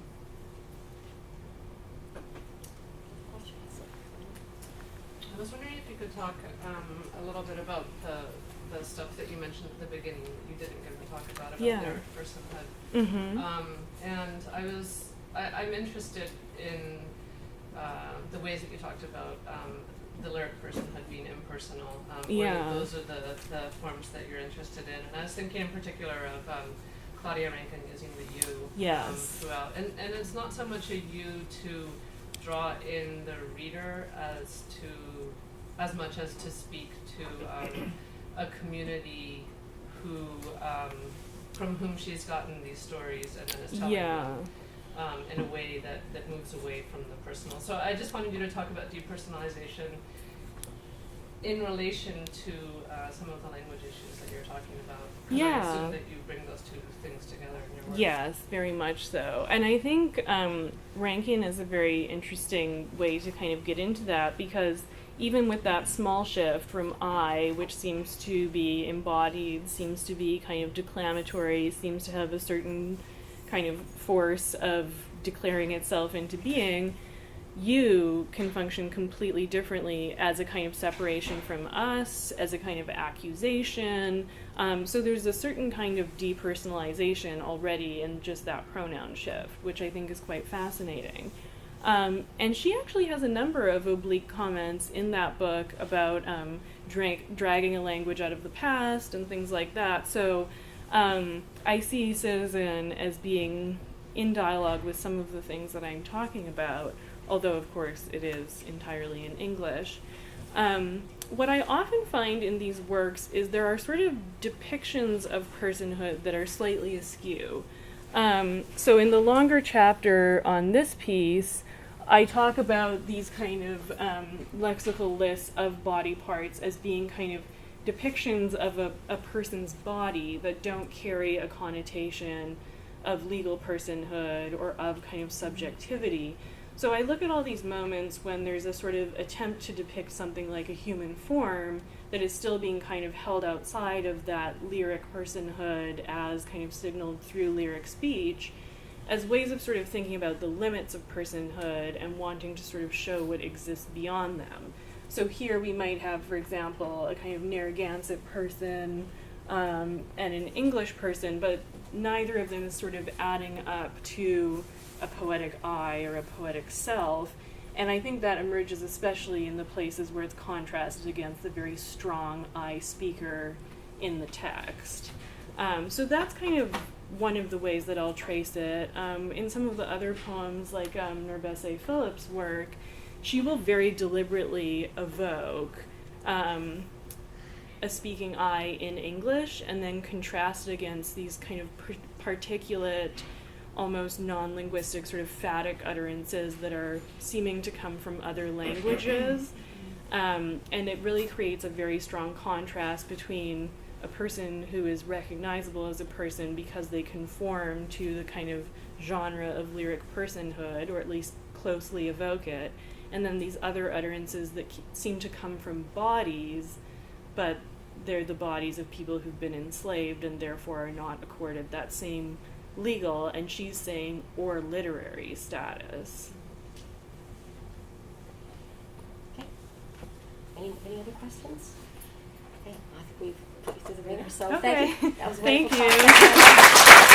I was wondering if you could talk a little bit about the stuff that you mentioned at the beginning that you didn't get to talk about lyric personhood. Mm-hmm. And I'm interested in the ways that you talked about the lyric personhood being impersonal. Those are the forms that you're interested in. And I was thinking in particular of Claudia Rankine using the you throughout. And it's not so much a you to draw in the reader as much as to speak to a community who from whom she's gotten these stories and then is telling them in a way that moves away from the personal. So I just wanted you to talk about depersonalization in relation to some of the language issues that you're talking about. I assume that you bring those two things together in your work. Yes, very much so. And I think Rankine is a very interesting way to kind of get into that, because even with that small shift from I, which seems to be embodied, seems to be kind of declamatory, seems to have a certain kind of force of declaring itself into being, you can function completely differently as a kind of separation from us, as a kind of accusation. So there's a certain kind of depersonalization already in just that pronoun shift, which I think is quite fascinating. And she actually has a number of oblique comments in that book about dragging a language out of the past and things like that. So I see Citizen as being in dialogue with some of the things that I'm talking about, although of course it is entirely in English. What I often find in these works is there are sort of depictions of personhood that are slightly askew. So in the longer chapter on this piece, I talk about these kind of lexical lists of body parts as being kind of depictions of a person's body that don't carry a connotation of legal personhood or of kind of subjectivity. So I look at all these moments when there's a sort of attempt to depict something like a human form that is still being kind of held outside of that lyric personhood as kind of signaled through lyric speech, as ways of sort of thinking about the limits of personhood and wanting to sort of show what exists beyond them. So here we might have, for example, a kind of Narragansett person and an English person, but neither of them is sort of adding up to a poetic I or a poetic self. And I think that emerges especially in the places where it's contrasted against the very strong I speaker in the text. So that's kind of one of the ways that I'll trace it. In some of the other poems, like Norbese Phillips' work, she will very deliberately evoke a speaking I in English and then contrast it against these kind of particulate, almost non-linguistic sort of phatic utterances that are seeming to come from other languages. And it really creates a very strong contrast between a person who is recognizable as a person because they conform to the kind of genre of lyric personhood, or at least closely evoke it, and then these other utterances that seem to come from bodies, but they're the bodies of people who've been enslaved and therefore are not accorded that same legal, and she's saying, or literary status. Okay. Any other questions? Okay, I think we've put you through the ringer, so thank you. That was Thank wonderful you. talk.